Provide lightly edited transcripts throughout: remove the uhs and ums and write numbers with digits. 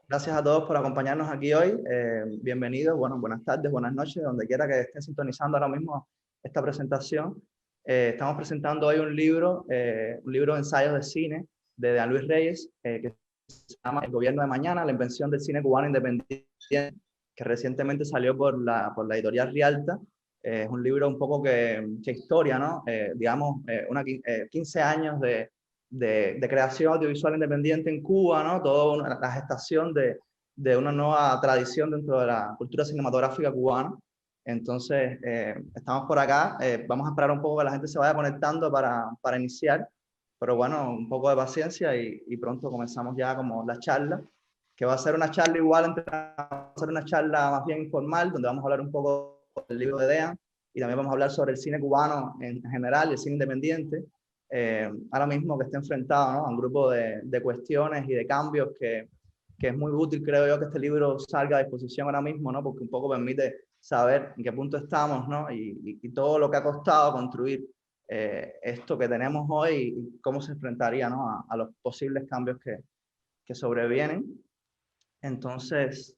Gracias a todos por acompañarnos aquí hoy. Bienvenidos, bueno, buenas tardes, buenas noches, donde quiera que estén sintonizando ahora mismo esta presentación. Estamos presentando hoy un libro de ensayos de cine de Dean Luis Reyes, que se llama El Gobierno de Mañana, la invención del cine cubano independiente, que recientemente salió por la editorial Rialta. Es un libro un poco que historia, ¿no? Digamos, 15 años de creación audiovisual independiente en Cuba, ¿no? Toda la gestación de una nueva tradición dentro de la cultura cinematográfica cubana. Entonces, estamos por acá. Vamos a esperar un poco que la gente se vaya conectando para iniciar. Pero bueno, un poco de paciencia y pronto comenzamos ya como la charla, que va a ser una charla igual, va a ser una charla más bien informal, donde vamos a hablar un poco del libro de Dean y también vamos a hablar sobre el cine cubano en general, el cine independiente. Ahora mismo que está enfrentado, ¿no?, a un grupo de cuestiones y de cambios que es muy útil, creo yo, que este libro salga a disposición ahora mismo, ¿no?, porque un poco permite saber en qué punto estamos, ¿no?, y todo lo que ha costado construir esto que tenemos hoy y cómo se enfrentaría, ¿no?, a los posibles cambios que sobrevienen. Entonces,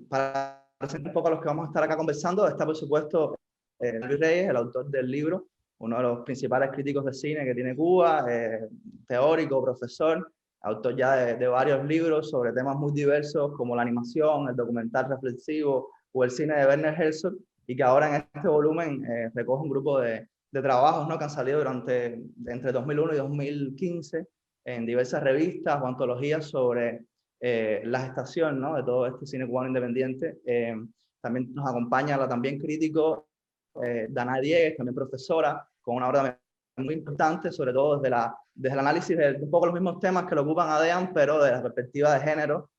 para presentar un poco a los que vamos a estar acá conversando, está por supuesto Luis Reyes, el autor del libro, uno de los principales críticos de cine que tiene Cuba, teórico, profesor, autor ya de varios libros sobre temas muy diversos como la animación, el documental reflexivo o el cine de Werner Herzog, y que ahora en este volumen recoge un grupo de trabajos, ¿no?, que han salido entre 2001 y 2015 en diversas revistas o antologías sobre la gestación, ¿no?, de todo este cine cubano independiente. También nos acompaña la también crítico Dana Diegues, también profesora, con una obra muy importante, sobre todo desde el análisis de un poco los mismos temas que lo ocupan a Dean, pero de la perspectiva de género,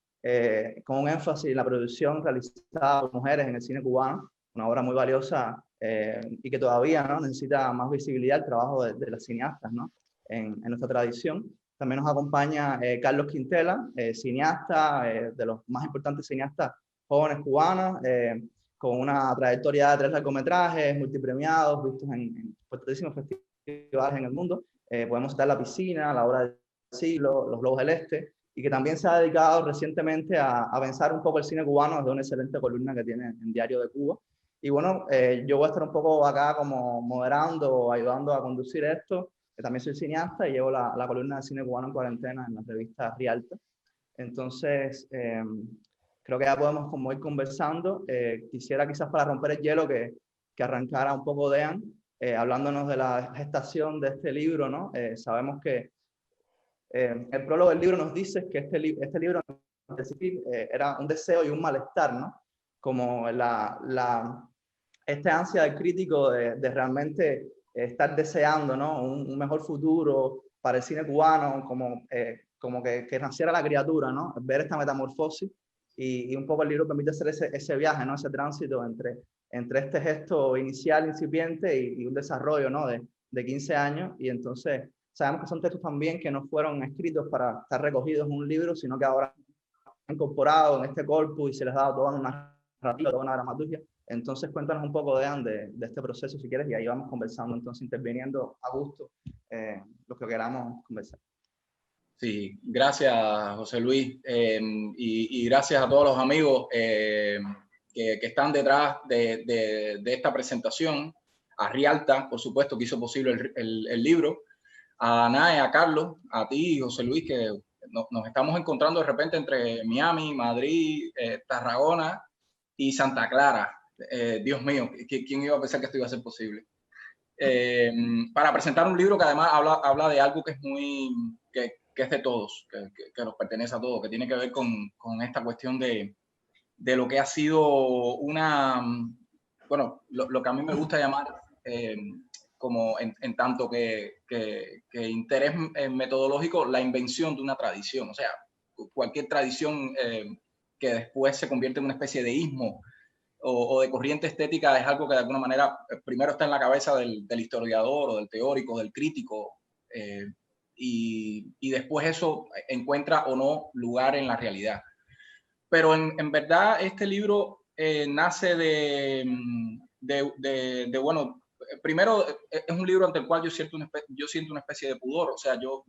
con un énfasis en la producción realizada por mujeres en el cine cubano, una obra muy valiosa y que todavía, ¿no?, necesita más visibilidad el trabajo de las cineastas, ¿no?, en nuestra tradición. También nos acompaña Carlos Quintela, cineasta, de los más importantes cineastas jóvenes cubanos, con una trayectoria de 3 largometrajes, multipremiados, vistos en importantísimos festivales en el mundo. Podemos citar La Piscina, La Obra del Siglo, Los Globos del Este, y que también se ha dedicado recientemente a pensar un poco el cine cubano desde una excelente columna que tiene en Diario de Cuba. Y bueno, yo voy a estar un poco acá como moderando, ayudando a conducir esto, que también soy cineasta y llevo la columna de cine cubano en cuarentena en la revista Rialta. Entonces, creo que ya podemos como ir conversando. Quisiera quizás para romper el hielo que arrancara un poco Dean, hablándonos de la gestación de este libro, ¿no? Sabemos que el prólogo del libro nos dice que este libro era un deseo y un malestar, ¿no? Como esta ansia del crítico de realmente estar deseando, ¿no?, un mejor futuro para el cine cubano, como que naciera la criatura, ¿no?, ver esta metamorfosis, y un poco el libro permite hacer ese viaje, ¿no?, ese tránsito entre este gesto inicial, incipiente, y un desarrollo, ¿no?, de 15 años, y entonces sabemos que son textos también que no fueron escritos para estar recogidos en un libro, sino que ahora han incorporado en este corpus y se les ha dado toda una narrativa, toda una dramaturgia. Entonces, cuéntanos un poco, Dean, de este proceso, si quieres, y ahí vamos conversando, entonces interviniendo a gusto lo que queramos conversar. Sí, gracias, José Luis, y gracias a todos los amigos que están detrás de esta presentación, a Rialta, por supuesto, que hizo posible el libro, a Anae, a Carlos, a ti, José Luis, que nos estamos encontrando de repente entre Miami, Madrid, Tarragona y Santa Clara. Dios mío, ¿quién iba a pensar que esto iba a ser posible? Para presentar un libro que además habla de algo que es que es de todos, que nos pertenece a todos, que tiene que ver con esta cuestión de lo que ha sido bueno, lo que a mí me gusta llamar como en tanto que interés metodológico, la invención de una tradición. O sea, cualquier tradición que después se convierte en una especie de ismo o de corriente estética es algo que de alguna manera primero está en la cabeza del historiador o del teórico, del crítico, y después eso encuentra o no lugar en la realidad. Pero en verdad este libro nace bueno, primero es un libro ante el cual yo siento una especie de pudor. O sea, yo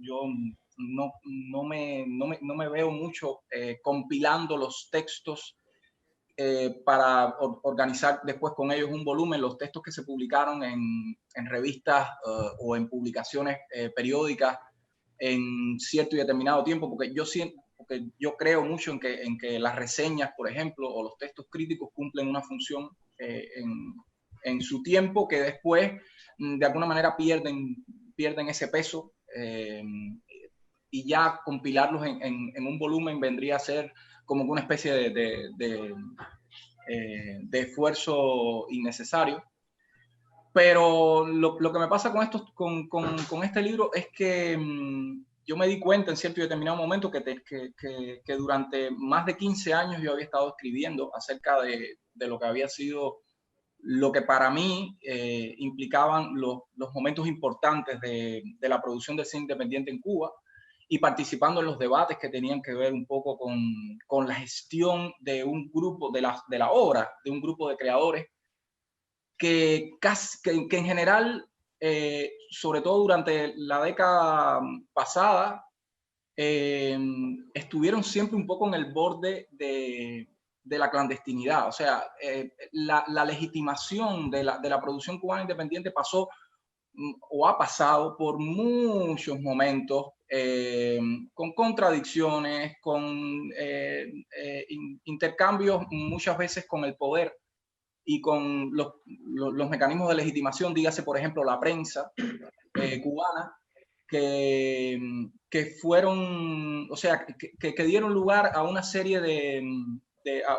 no me veo mucho compilando los textos para organizar después con ellos un volumen, los textos que se publicaron en revistas o en publicaciones periódicas en cierto y determinado tiempo, porque yo creo mucho en que las reseñas, por ejemplo, o los textos críticos cumplen una función en su tiempo que después de alguna manera pierden ese peso, y ya compilarlos en un volumen vendría a ser como una especie de esfuerzo innecesario. Pero lo que me pasa con este libro es que yo me di cuenta en cierto y determinado momento que durante más de 15 años yo había estado escribiendo acerca de lo que había sido, lo que para mí implicaban los momentos importantes de la producción del cine independiente en Cuba, y participando en los debates que tenían que ver un poco con la gestión de un grupo, de la obra, de un grupo de creadores que en general, sobre todo durante la década pasada, estuvieron siempre un poco en el borde de la clandestinidad. O sea, la legitimación de la producción cubana independiente pasó o ha pasado por muchos momentos con contradicciones, con intercambios muchas veces con el poder y con los mecanismos de legitimación, dígase por ejemplo la prensa cubana, que fueron, o sea, que dieron lugar a una serie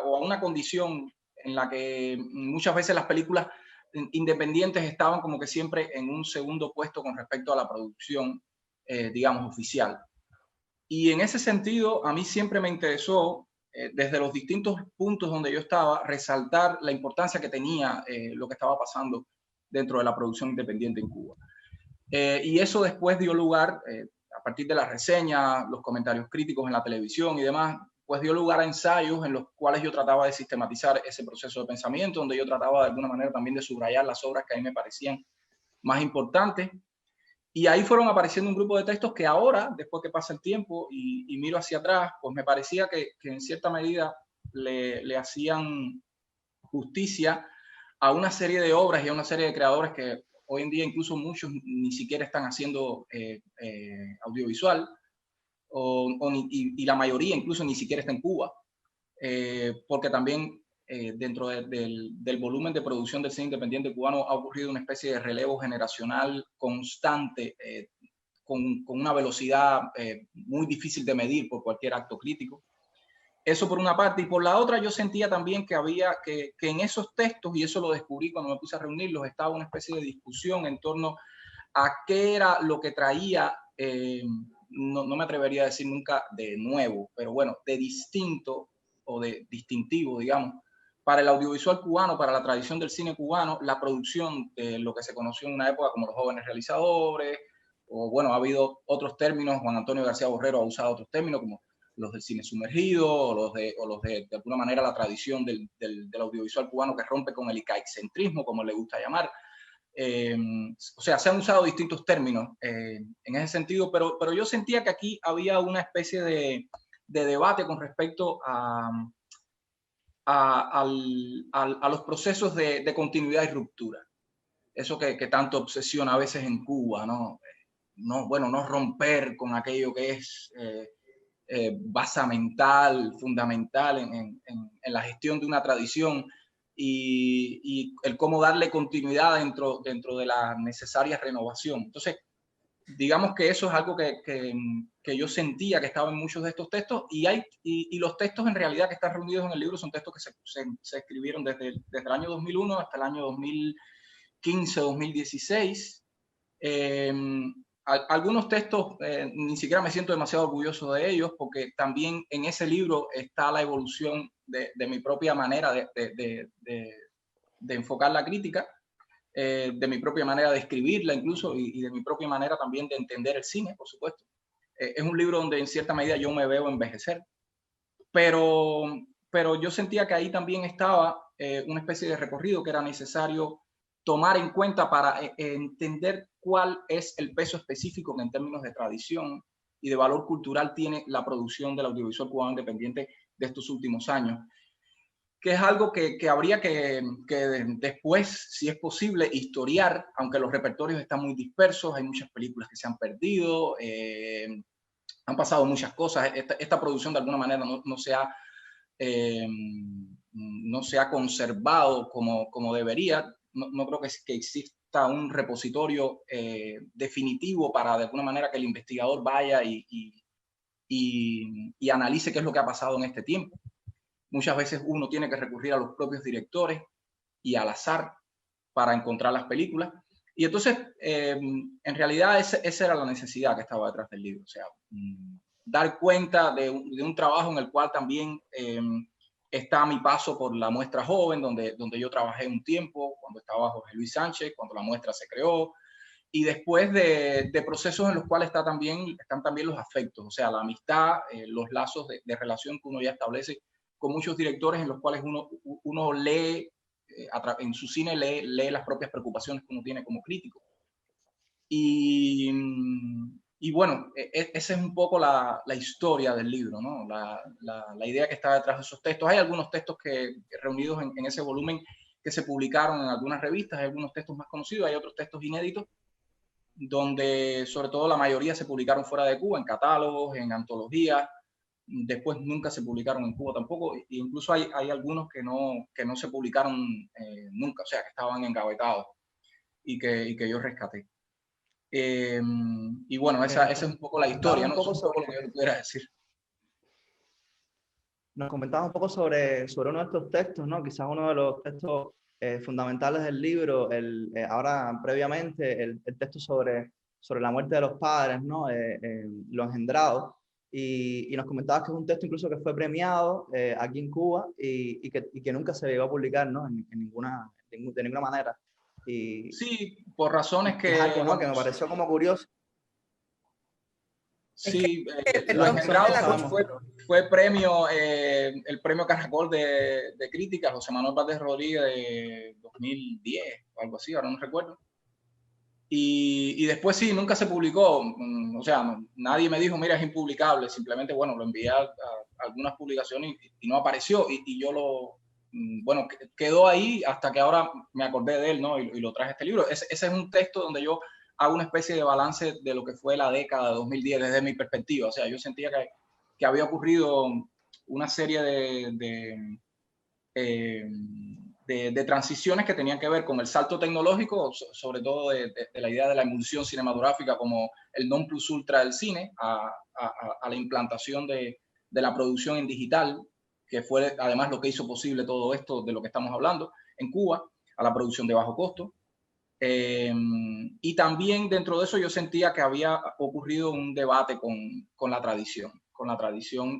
o a una condición en la que muchas veces las películas independientes estaban como que siempre en un segundo puesto con respecto a la producción, digamos, oficial. Y en ese sentido, a mí siempre me interesó, desde los distintos puntos donde yo estaba, resaltar la importancia que tenía lo que estaba pasando dentro de la producción independiente en Cuba. Y eso después dio lugar, a partir de las reseñas, los comentarios críticos en la televisión y demás, pues dio lugar a ensayos en los cuales yo trataba de sistematizar ese proceso de pensamiento, donde yo trataba de alguna manera también de subrayar las obras que a mí me parecían más importantes. Y ahí fueron apareciendo un grupo de textos que ahora, después que pasa el tiempo y miro hacia atrás, pues me parecía que en cierta medida le hacían justicia a una serie de obras y a una serie de creadores que hoy en día incluso muchos ni siquiera están haciendo audiovisual, y la mayoría incluso ni siquiera está en Cuba, porque también dentro del volumen de producción del cine independiente cubano ha ocurrido una especie de relevo generacional constante, con una velocidad muy difícil de medir por cualquier acto crítico. Eso por una parte. Y por la otra, yo sentía también que había que en esos textos, y eso lo descubrí cuando me puse a reunirlos, estaba una especie de discusión en torno a qué era lo que traía, no me atrevería a decir nunca de nuevo, pero bueno, de distinto o de distintivo, digamos, para el audiovisual cubano, para la tradición del cine cubano, la producción de lo que se conoció en una época como los jóvenes realizadores, o bueno, ha habido otros términos, Juan Antonio García Borrero ha usado otros términos como los del cine sumergido, o los de alguna manera la tradición del audiovisual cubano que rompe con el icaicentrismo, como le gusta llamar. O sea, se han usado distintos términos en ese sentido, pero yo sentía que aquí había una especie de debate con respecto a los procesos de continuidad y ruptura. Eso que tanto obsesiona a veces en Cuba, ¿no? Bueno, no romper con aquello que es basamental, fundamental en la gestión de una tradición, y el cómo darle continuidad dentro de la necesaria renovación. Entonces, digamos que eso es algo que yo sentía que estaba en muchos de estos textos, y los textos en realidad que están reunidos en el libro son textos que se escribieron desde el año 2001 hasta el año 2015, 2016. Algunos textos ni siquiera me siento demasiado orgulloso de ellos, porque también en ese libro está la evolución de mi propia manera de enfocar la crítica, de mi propia manera de escribirla incluso, y de mi propia manera también de entender el cine, por supuesto. Es un libro donde en cierta medida yo me veo envejecer, pero yo sentía que ahí también estaba una especie de recorrido que era necesario tomar en cuenta para entender cuál es el peso específico en términos de tradición y de valor cultural tiene la producción del audiovisual cubano independiente de estos últimos años, que es algo que habría que después, si es posible, historiar, aunque los repertorios están muy dispersos, hay muchas películas que se han perdido, han pasado muchas cosas. Esta producción de alguna manera no se ha conservado como debería. No creo que exista un repositorio definitivo para de alguna manera que el investigador vaya y analice qué es lo que ha pasado en este tiempo. Muchas veces uno tiene que recurrir a los propios directores y al azar para encontrar las películas. Y entonces, en realidad, esa era la necesidad que estaba detrás del libro. O sea, dar cuenta de un trabajo en el cual también está mi paso por la muestra joven, donde yo trabajé un tiempo, cuando estaba Jorge Luis Sánchez, cuando la muestra se creó, y después de procesos en los cuales están también los afectos, o sea, la amistad, los lazos de relación que uno ya establece con muchos directores en los cuales uno lee, en su cine lee las propias preocupaciones que uno tiene como crítico. Y bueno, esa es un poco la historia del libro, ¿no? La idea que está detrás de esos textos. Hay algunos textos reunidos en ese volumen que se publicaron en algunas revistas, hay algunos textos más conocidos, hay otros textos inéditos, donde sobre todo la mayoría se publicaron fuera de Cuba, en catálogos, en antologías. Después nunca se publicaron en Cuba tampoco, e incluso hay algunos que no se publicaron nunca, o sea, que estaban engavetados y que yo rescaté. Y bueno, esa es un poco la historia, ¿no? Eso es un poco lo que yo pudiera decir. Nos comentabas un poco sobre uno de estos textos, ¿no? Quizás uno de los textos fundamentales del libro, ahora previamente, el texto sobre la muerte de los padres, ¿no? Lo engendrado. Y nos comentabas que es un texto incluso que fue premiado aquí en Cuba y que nunca se llegó a publicar, ¿no? De ninguna manera. Sí, por razones que... Es algo, ¿no? Que me pareció como curioso. Sí, Lo Engendrado fue el premio Caracol de crítica, José Manuel Valdés Rodríguez de 2010 o algo así, ahora no recuerdo. Y después sí, nunca se publicó, o sea, nadie me dijo, mira, es impublicable, simplemente, bueno, lo envié a algunas publicaciones y no apareció, y yo bueno, quedó ahí hasta que ahora me acordé de él, ¿no? Y lo traje a este libro. Ese es un texto donde yo hago una especie de balance de lo que fue la década de 2010 desde mi perspectiva. O sea, yo sentía que había ocurrido una serie de transiciones que tenían que ver con el salto tecnológico, sobre todo de la idea de la emulsión cinematográfica como el non plus ultra del cine, a la implantación de la producción en digital, que fue además lo que hizo posible todo esto de lo que estamos hablando en Cuba, a la producción de bajo costo. Y también dentro de eso yo sentía que había ocurrido un debate con la tradición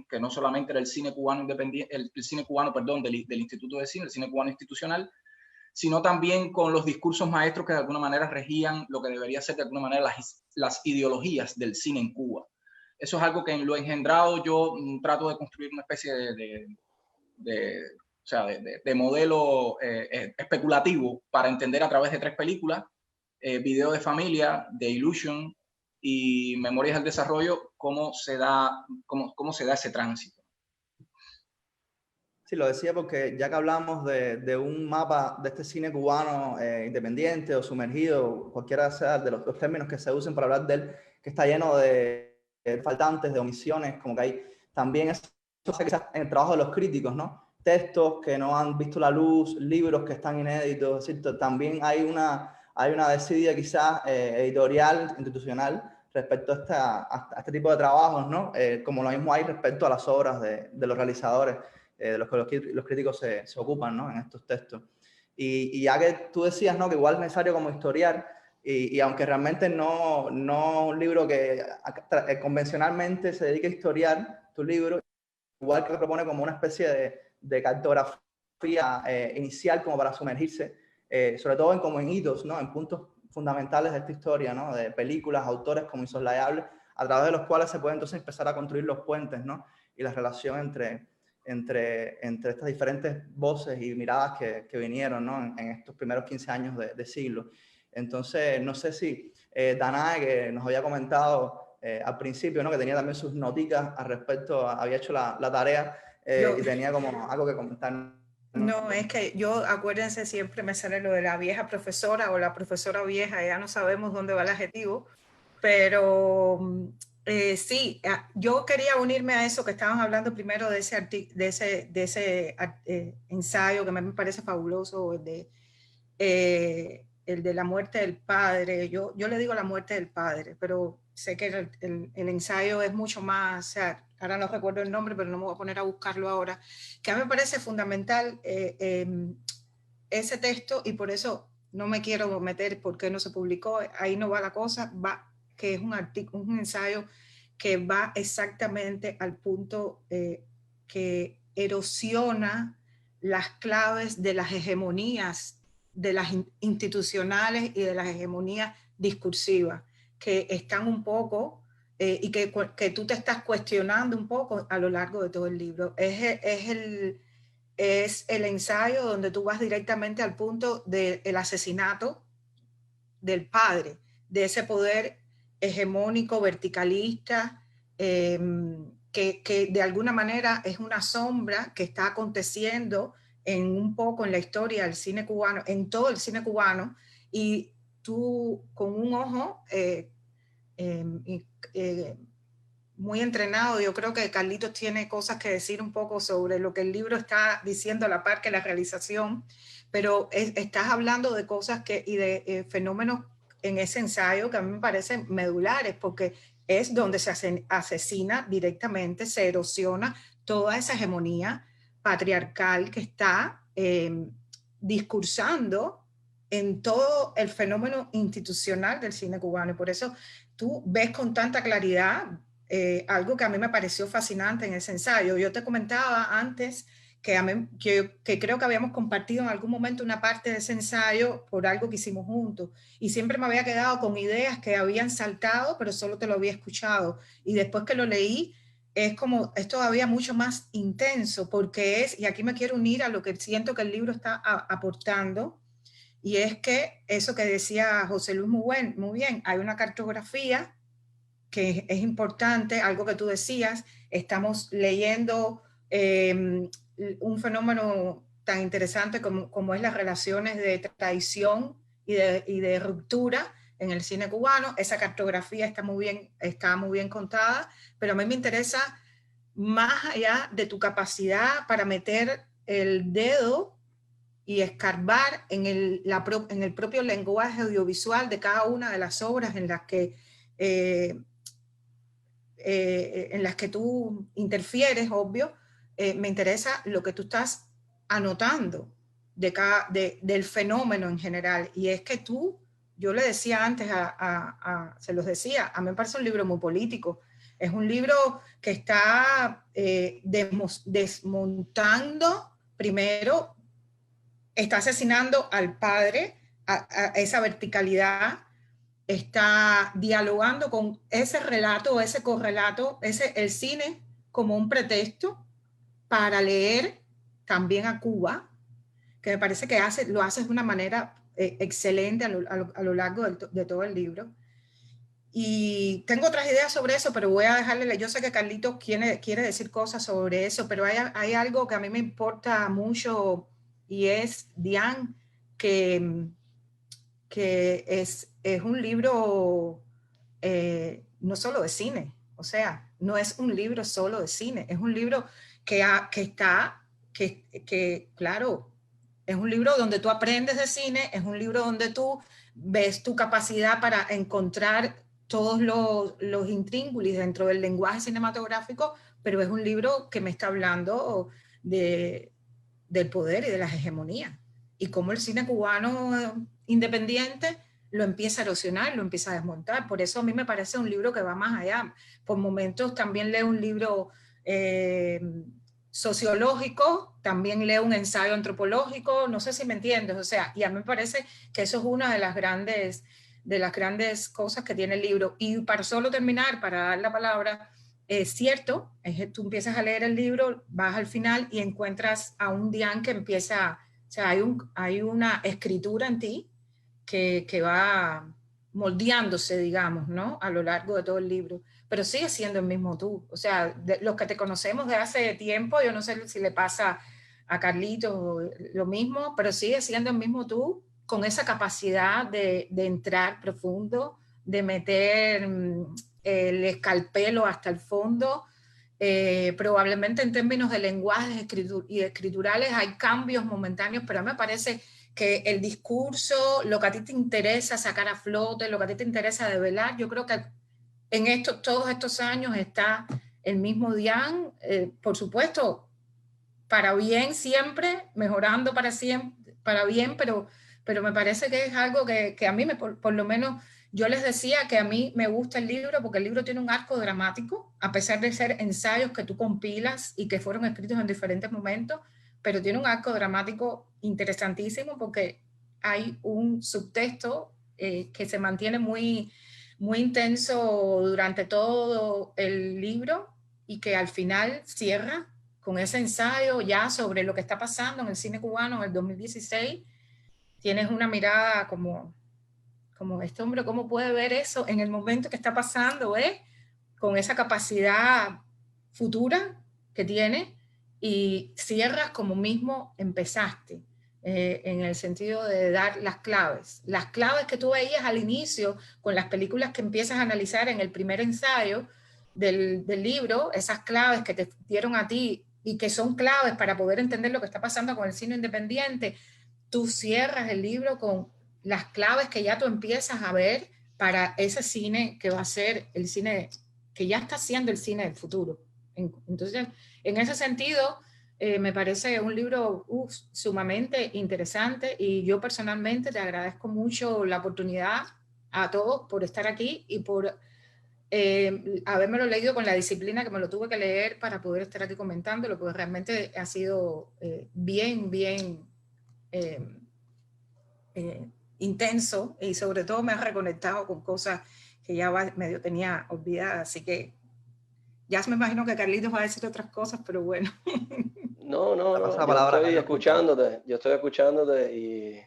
que no solamente era el cine cubano independiente, el cine cubano, perdón, del Instituto de Cine, el cine cubano institucional, sino también con los discursos maestros que de alguna manera regían lo que debería ser de alguna manera las ideologías del cine en Cuba. Eso es algo que en Lo Engendrado yo trato de construir una especie de modelo especulativo para entender a través de 3 películas, Video de Familia, The Illusion y Memorias del Desarrollo, cómo se da ese tránsito. Sí, lo decía porque ya que hablamos de un mapa de este cine cubano independiente o sumergido, cualquiera sea de los términos que se usen para hablar de él, que está lleno de faltantes, de omisiones, como que hay también eso quizás en el trabajo de los críticos, ¿no? Textos que no han visto la luz, libros que están inéditos, ¿cierto? También hay una desidia quizás editorial, institucional, respecto a este tipo de trabajos, ¿no? Como lo mismo hay respecto a las obras de los realizadores, de los que los críticos se ocupan, ¿no? En estos textos. Y ya que tú decías, ¿no? Que igual es necesario como historiar, y aunque realmente no un libro que convencionalmente se dedique a historiar tu libro, igual que propone como una especie de cartografía inicial como para sumergirse, sobre todo como en hitos, ¿no? En puntos fundamentales de esta historia, ¿no? De películas, autores como Insoslayable, a través de los cuales se puede entonces empezar a construir los puentes, ¿no? Y la relación entre estas diferentes voces y miradas que vinieron, ¿no? en estos primeros 15 años de siglo. Entonces, no sé si Danae, que nos había comentado al principio, ¿no? Que tenía también sus noticas al respecto, había hecho la tarea y tenía como algo que comentar. No, es que yo, acuérdense, siempre me sale lo de la vieja profesora o la profesora vieja, ya no sabemos dónde va el adjetivo, pero sí, yo quería unirme a eso que estaban hablando primero de ese ensayo que me parece fabuloso, el de la muerte del padre. Yo le digo la muerte del padre, pero sé que el ensayo es mucho más, o sea, ahora no recuerdo el nombre, pero no me voy a poner a buscarlo ahora, que a mí me parece fundamental ese texto, y por eso no me quiero meter por qué no se publicó, ahí no va la cosa, va, que es un ensayo que va exactamente al punto que erosiona las claves de las hegemonías de las institucionales y de las hegemonías discursivas, que están un poco, y que tú te estás cuestionando un poco a lo largo de todo el libro. Es el ensayo donde tú vas directamente al punto del asesinato del padre, de ese poder hegemónico, verticalista, que de alguna manera es una sombra que está aconteciendo un poco en la historia del cine cubano, en todo el cine cubano, y tú con un ojo muy entrenado, yo creo que Carlitos tiene cosas que decir un poco sobre lo que el libro está diciendo a la par que la realización, pero estás hablando de cosas y de fenómenos en ese ensayo que a mí me parecen medulares, porque es donde se asesina directamente, se erosiona toda esa hegemonía patriarcal que está discursando en todo el fenómeno institucional del cine cubano. Y por eso tú ves con tanta claridad algo que a mí me pareció fascinante en ese ensayo. Yo te comentaba antes que creo que habíamos compartido en algún momento una parte de ese ensayo por algo que hicimos juntos, y siempre me había quedado con ideas que habían saltado, pero solo te lo había escuchado, y después que lo leí es todavía mucho más intenso, porque y aquí me quiero unir a lo que siento que el libro está aportando, y es que eso que decía José Luis muy bien, hay una cartografía que es importante, algo que tú decías, estamos leyendo un fenómeno tan interesante como es las relaciones de traición y de ruptura en el cine cubano. Esa cartografía está muy bien contada, pero a mí me interesa, más allá de tu capacidad para meter el dedo y escarbar en el propio lenguaje audiovisual de cada una de las obras en las que tú interfieres, obvio, me interesa lo que tú estás anotando del fenómeno en general. Y es que yo le decía antes, se los decía, a mí me parece un libro muy político. Es un libro que está desmontando, primero, está asesinando al padre, a esa verticalidad, está dialogando con ese relato, ese correlato, el cine como un pretexto para leer también a Cuba, que me parece que lo hace de una manera excelente a lo largo de todo el libro. Y tengo otras ideas sobre eso, pero voy a dejarle, yo sé que Carlitos quiere decir cosas sobre eso, pero hay algo que a mí me importa mucho, y es Diane, que es un libro no solo de cine, o sea, no es un libro solo de cine, es un libro que claro, es un libro donde tú aprendes de cine, es un libro donde tú ves tu capacidad para encontrar todos los intríngulis dentro del lenguaje cinematográfico, pero es un libro que me está hablando del poder y de las hegemonías, y cómo el cine cubano independiente lo empieza a erosionar, lo empieza a desmontar. Por eso a mí me parece un libro que va más allá. Por momentos también leo un libro sociológico, también leo un ensayo antropológico, no sé si me entiendes, o sea, y a mí me parece que eso es una de las grandes cosas que tiene el libro. Y para solo terminar, para dar la palabra, es cierto, tú empiezas a leer el libro, vas al final y encuentras a un Diane que empieza, o sea, hay una escritura en ti que va moldeándose, digamos, ¿no? A lo largo de todo el libro, pero sigue siendo el mismo tú. O sea, los que te conocemos de hace tiempo, yo no sé si le pasa a Carlitos lo mismo, pero sigue siendo el mismo tú, con esa capacidad de entrar profundo, de meter el escalpelo hasta el fondo. Probablemente en términos de lenguajes y escriturales hay cambios momentáneos, pero a mí me parece que el discurso, lo que a ti te interesa sacar a flote, lo que a ti te interesa develar, yo creo que en todos estos años está el mismo Dian, por supuesto, para bien siempre, mejorando para siempre, para bien, pero me parece que es algo que a mí, por lo menos, yo les decía que a mí me gusta el libro porque el libro tiene un arco dramático, a pesar de ser ensayos que tú compilas y que fueron escritos en diferentes momentos, pero tiene un arco dramático interesantísimo porque hay un subtexto que se mantiene muy, muy intenso durante todo el libro y que al final cierra con ese ensayo ya sobre lo que está pasando en el cine cubano en el 2016. Tienes una mirada como este hombre, ¿cómo puede ver eso en el momento que está pasando, con esa capacidad futura que tiene? Y cierras como mismo empezaste, en el sentido de dar las claves que tú veías al inicio con las películas que empiezas a analizar en el primer ensayo del libro, esas claves que te dieron a ti y que son claves para poder entender lo que está pasando con el cine independiente. Tú cierras el libro con las claves que ya tú empiezas a ver para ese cine que va a ser el cine, que ya está siendo el cine del futuro. Entonces, en ese sentido, me parece un libro sumamente interesante y yo personalmente te agradezco mucho la oportunidad a todos por estar aquí y por habérmelo leído con la disciplina que me lo tuve que leer para poder estar aquí comentándolo, porque realmente ha sido bien intenso y sobre todo me ha reconectado con cosas que ya medio tenía olvidadas, así que ya me imagino que Carlitos va a decir otras cosas, pero bueno. No, La yo palabra, estoy Carlos. escuchándote y,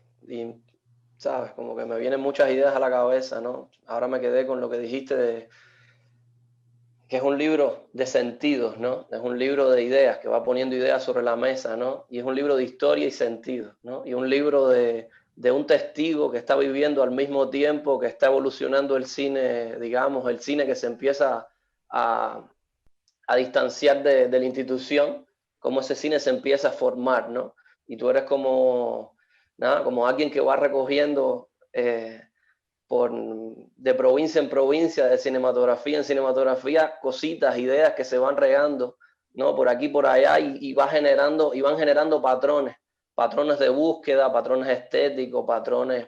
sabes, como que me vienen muchas ideas a la cabeza, ¿no? Ahora me quedé con lo que dijiste de que es un libro de sentidos, ¿no? Es un libro de ideas, que va poniendo ideas sobre la mesa, ¿no? Y es un libro de historia y sentido, ¿no? Y un libro de un testigo que está viviendo al mismo tiempo que está evolucionando el cine, digamos, el cine que se empieza a distanciar de la institución, cómo ese cine se empieza a formar, ¿no? Y tú eres como, nada, como alguien que va recogiendo de provincia en provincia, de cinematografía en cinematografía, cositas, ideas que se van regando, ¿no? Por aquí, por allá, y van generando patrones de búsqueda, patrones estéticos, patrones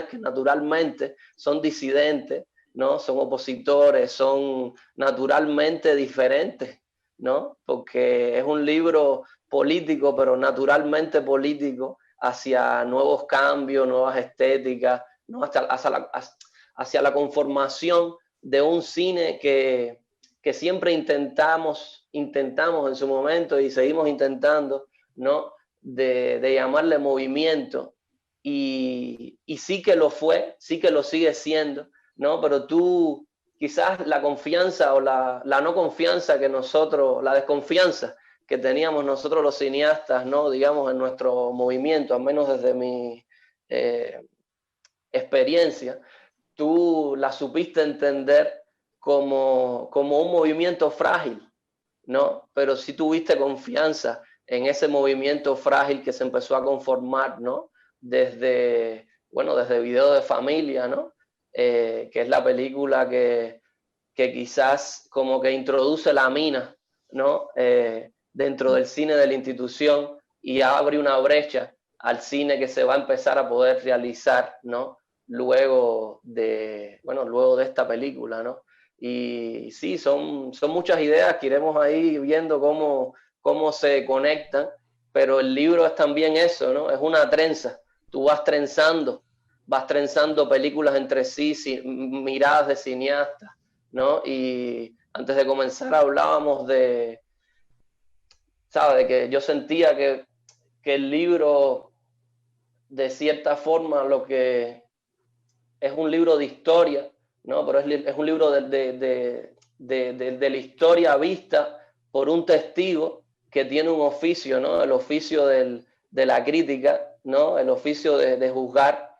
que naturalmente son disidentes, ¿no? Son opositores, son naturalmente diferentes, ¿no? Porque es un libro político, pero naturalmente político, hacia nuevos cambios, nuevas estéticas, ¿no? Hacia la conformación de un cine que siempre intentamos en su momento y seguimos intentando, ¿no? De llamarle movimiento, y sí que lo fue, sí que lo sigue siendo, ¿no? Pero tú, quizás la confianza o la no confianza que nosotros, la desconfianza que teníamos nosotros los cineastas, ¿no? Digamos, en nuestro movimiento, al menos desde mi experiencia, tú la supiste entender como un movimiento frágil, ¿no? Pero sí tuviste confianza en ese movimiento frágil que se empezó a conformar, ¿no? Desde Video de Familia, ¿no? Que es la película que quizás como que introduce la mina, ¿no? Dentro del cine de la institución y abre una brecha al cine que se va a empezar a poder realizar, ¿no? Luego de esta película, ¿no? Y sí, son muchas ideas que iremos ahí viendo cómo se conectan, pero el libro es también eso, ¿no? Es una trenza. Tú vas trenzando películas entre sí, miradas de cineastas, ¿no? Y antes de comenzar hablábamos ¿sabes? De que yo sentía que el libro, de cierta forma, lo que es un libro de historia, ¿no? Pero es un libro de la historia vista por un testigo que tiene un oficio, ¿no? El oficio de la crítica, ¿no? El oficio de juzgar,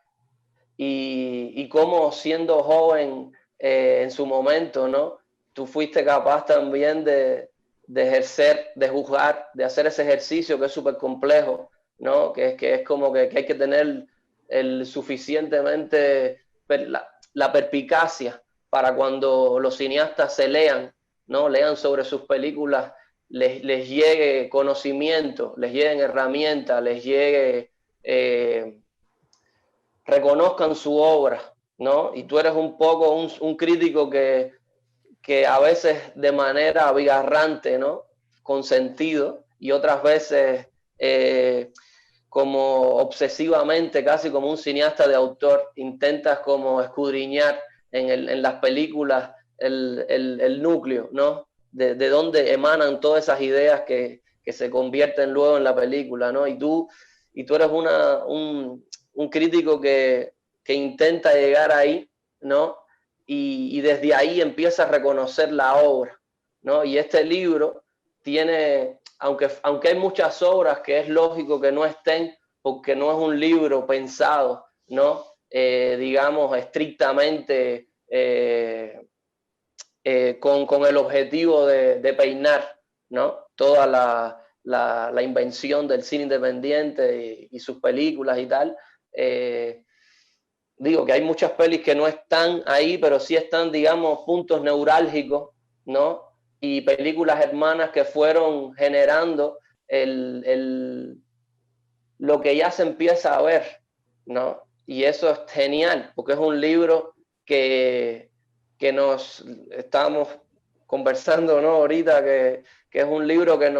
y cómo siendo joven en su momento, ¿no? Tú fuiste capaz también de ejercer, de juzgar, de hacer ese ejercicio que es súper complejo, ¿no? Que es como que hay que tener suficientemente la perspicacia para cuando los cineastas se lean, ¿no? Lean sobre sus películas, les llegue conocimiento, les lleguen herramientas, les llegue, reconozcan su obra, ¿no? Y tú eres un poco un crítico que a veces de manera abigarrante, ¿no? Con sentido, y otras veces como obsesivamente, casi como un cineasta de autor, intentas como escudriñar en las películas el núcleo, ¿no? De dónde emanan todas esas ideas que se convierten luego en la película, ¿no? Y tú eres un crítico que intenta llegar ahí, ¿no? Y desde ahí empieza a reconocer la obra, ¿no? Y este libro tiene, aunque hay muchas obras que es lógico que no estén, porque no es un libro pensado, ¿no? Digamos, estrictamente con el objetivo de peinar, ¿no? Toda la invención del cine independiente y sus películas y tal. Digo que hay muchas pelis que no están ahí, pero sí están, digamos, puntos neurálgicos, ¿no? Y películas hermanas que fueron generando lo que ya se empieza a ver, ¿no? Y eso es genial, porque es un libro que nos estamos conversando, ¿no? Ahorita, que es un libro que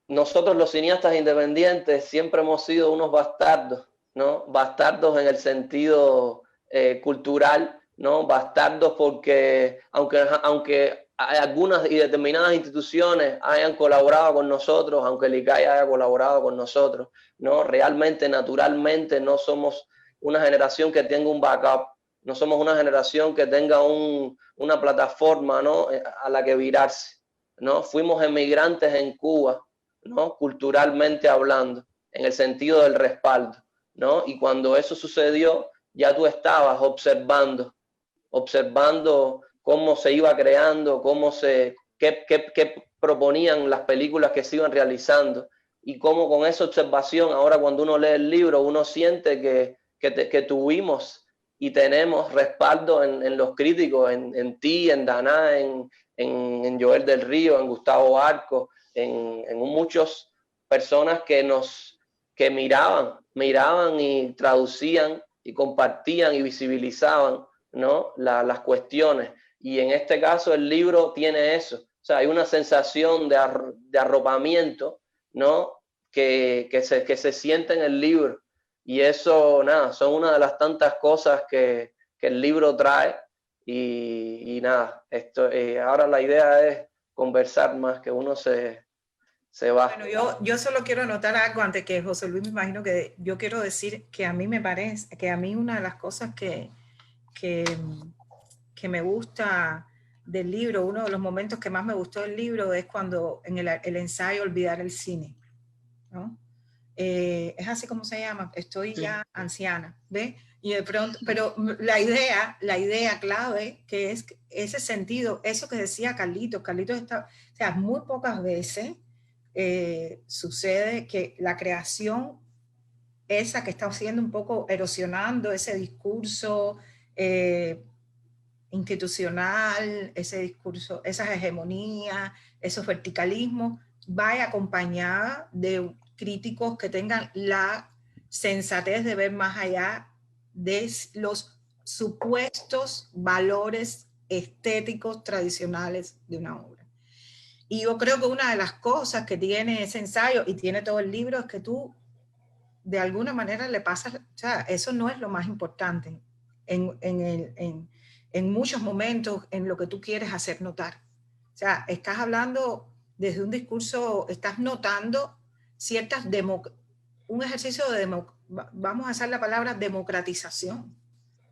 nosotros los cineastas independientes siempre hemos sido unos bastardos, ¿no? Bastardos en el sentido cultural, ¿no? Bastardos porque aunque algunas y determinadas instituciones hayan colaborado con nosotros, aunque el ICAI haya colaborado con nosotros, ¿no? Realmente, naturalmente, no somos una generación que tenga un backup, no somos una generación que tenga una plataforma, ¿no? A la que virarse, ¿no? Fuimos emigrantes en Cuba, ¿no? Culturalmente hablando, en el sentido del respaldo, ¿no? Y cuando eso sucedió, ya tú estabas observando cómo se iba creando, qué proponían las películas que se iban realizando, y cómo con esa observación, ahora cuando uno lee el libro, uno siente que tuvimos y tenemos respaldo en los críticos, en ti, en Daná, en Joel del Río, en Gustavo Arco, en muchas personas que miraban y traducían y compartían y visibilizaban, ¿no? Las cuestiones. Y en este caso el libro tiene eso. O sea, hay una sensación de arropamiento, ¿no? Que se siente en el libro. Y eso, nada, son una de las tantas cosas que el libro trae. Y nada, ahora la idea es conversar más, que uno se va. Bueno, yo solo quiero anotar algo antes que José Luis, me imagino que yo quiero decir que a mí me parece, que a mí una de las cosas que me gusta del libro, uno de los momentos que más me gustó del libro es cuando en el ensayo Olvidar el cine, ¿no? Es así como se llama, estoy ya anciana, ¿ves? Y de pronto, pero la idea clave, que es ese sentido, eso que decía Carlitos está, o sea, muy pocas veces sucede que la creación esa que está haciendo un poco erosionando ese discurso institucional, ese discurso, esas hegemonías, esos verticalismos, vaya acompañada de críticos que tengan la sensatez de ver más allá de los supuestos valores estéticos tradicionales de una obra. Y yo creo que una de las cosas que tiene ese ensayo y tiene todo el libro es que tú de alguna manera le pasas, o sea, eso no es lo más importante en muchos momentos en lo que tú quieres hacer notar. O sea, estás hablando desde un discurso, estás notando ciertas un ejercicio de, vamos a usar la palabra democratización,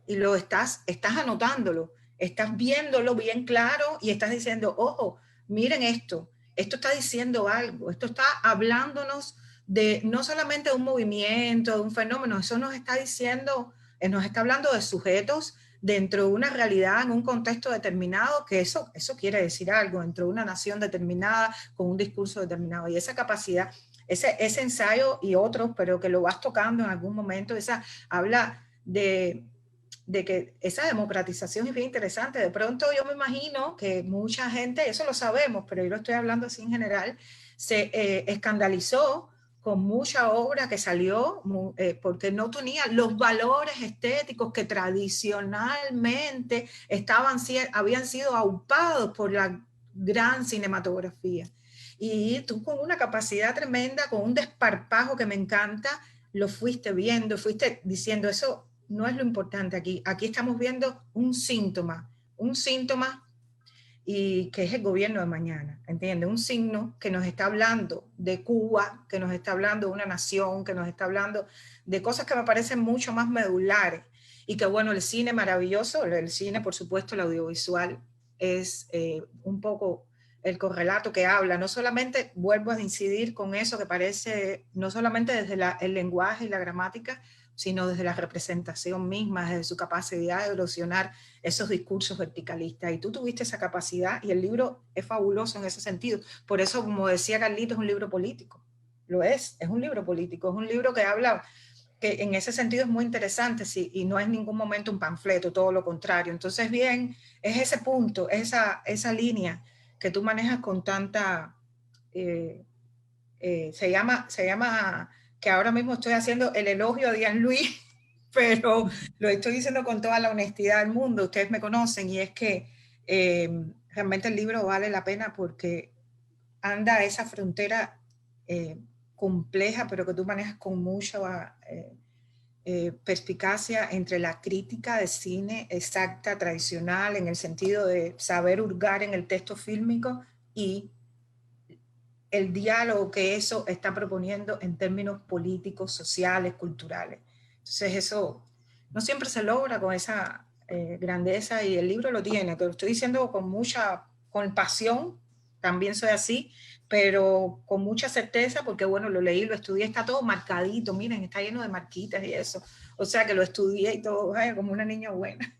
y lo estás anotándolo, estás viéndolo bien claro y estás diciendo, ojo, miren esto está diciendo algo, esto está hablándonos de no solamente de un movimiento, de un fenómeno, eso nos está diciendo, nos está hablando de sujetos dentro de una realidad, en un contexto determinado, que eso quiere decir algo, dentro de una nación determinada, con un discurso determinado. Y esa capacidad, ese ensayo y otros, pero que lo vas tocando en algún momento, habla de que esa democratización es bien interesante. De pronto yo me imagino que mucha gente, eso lo sabemos, pero yo lo estoy hablando así en general, se escandalizó con mucha obra que salió porque no tenía los valores estéticos que tradicionalmente habían sido aupados por la gran cinematografía. Y tú, con una capacidad tremenda, con un desparpajo que me encanta, lo fuiste viendo, fuiste diciendo, eso no es lo importante aquí. Aquí estamos viendo un síntoma y que es el gobierno de mañana, ¿entiendes? Un signo que nos está hablando de Cuba, que nos está hablando de una nación, que nos está hablando de cosas que me parecen mucho más medulares. Y que bueno, el cine maravilloso, el cine, por supuesto, el audiovisual es un poco el correlato que habla. No solamente, vuelvo a incidir con eso que parece, no solamente desde el lenguaje y la gramática, sino desde la representación misma, desde su capacidad de erosionar esos discursos verticalistas. Y tú tuviste esa capacidad y el libro es fabuloso en ese sentido. Por eso, como decía Carlito, es un libro político. Lo es un libro político, es un libro que habla, que en ese sentido es muy interesante, sí, y no es en ningún momento un panfleto, todo lo contrario. Entonces, bien, es ese punto, esa línea que tú manejas con tanta... se llama que ahora mismo estoy haciendo el elogio a Diane Luis, pero lo estoy diciendo con toda la honestidad del mundo, ustedes me conocen, y es que realmente el libro vale la pena porque anda a esa frontera compleja, pero que tú manejas con mucha perspicacia entre la crítica de cine exacta, tradicional, en el sentido de saber hurgar en el texto fílmico, y el diálogo que eso está proponiendo en términos políticos, sociales, culturales. Entonces eso no siempre se logra con esa grandeza, y el libro lo tiene, que lo estoy diciendo con pasión, también soy así, pero con mucha certeza, porque bueno, lo leí, lo estudié, está todo marcadito, miren, está lleno de marquitas y eso, o sea que lo estudié y todo, como una niña buena.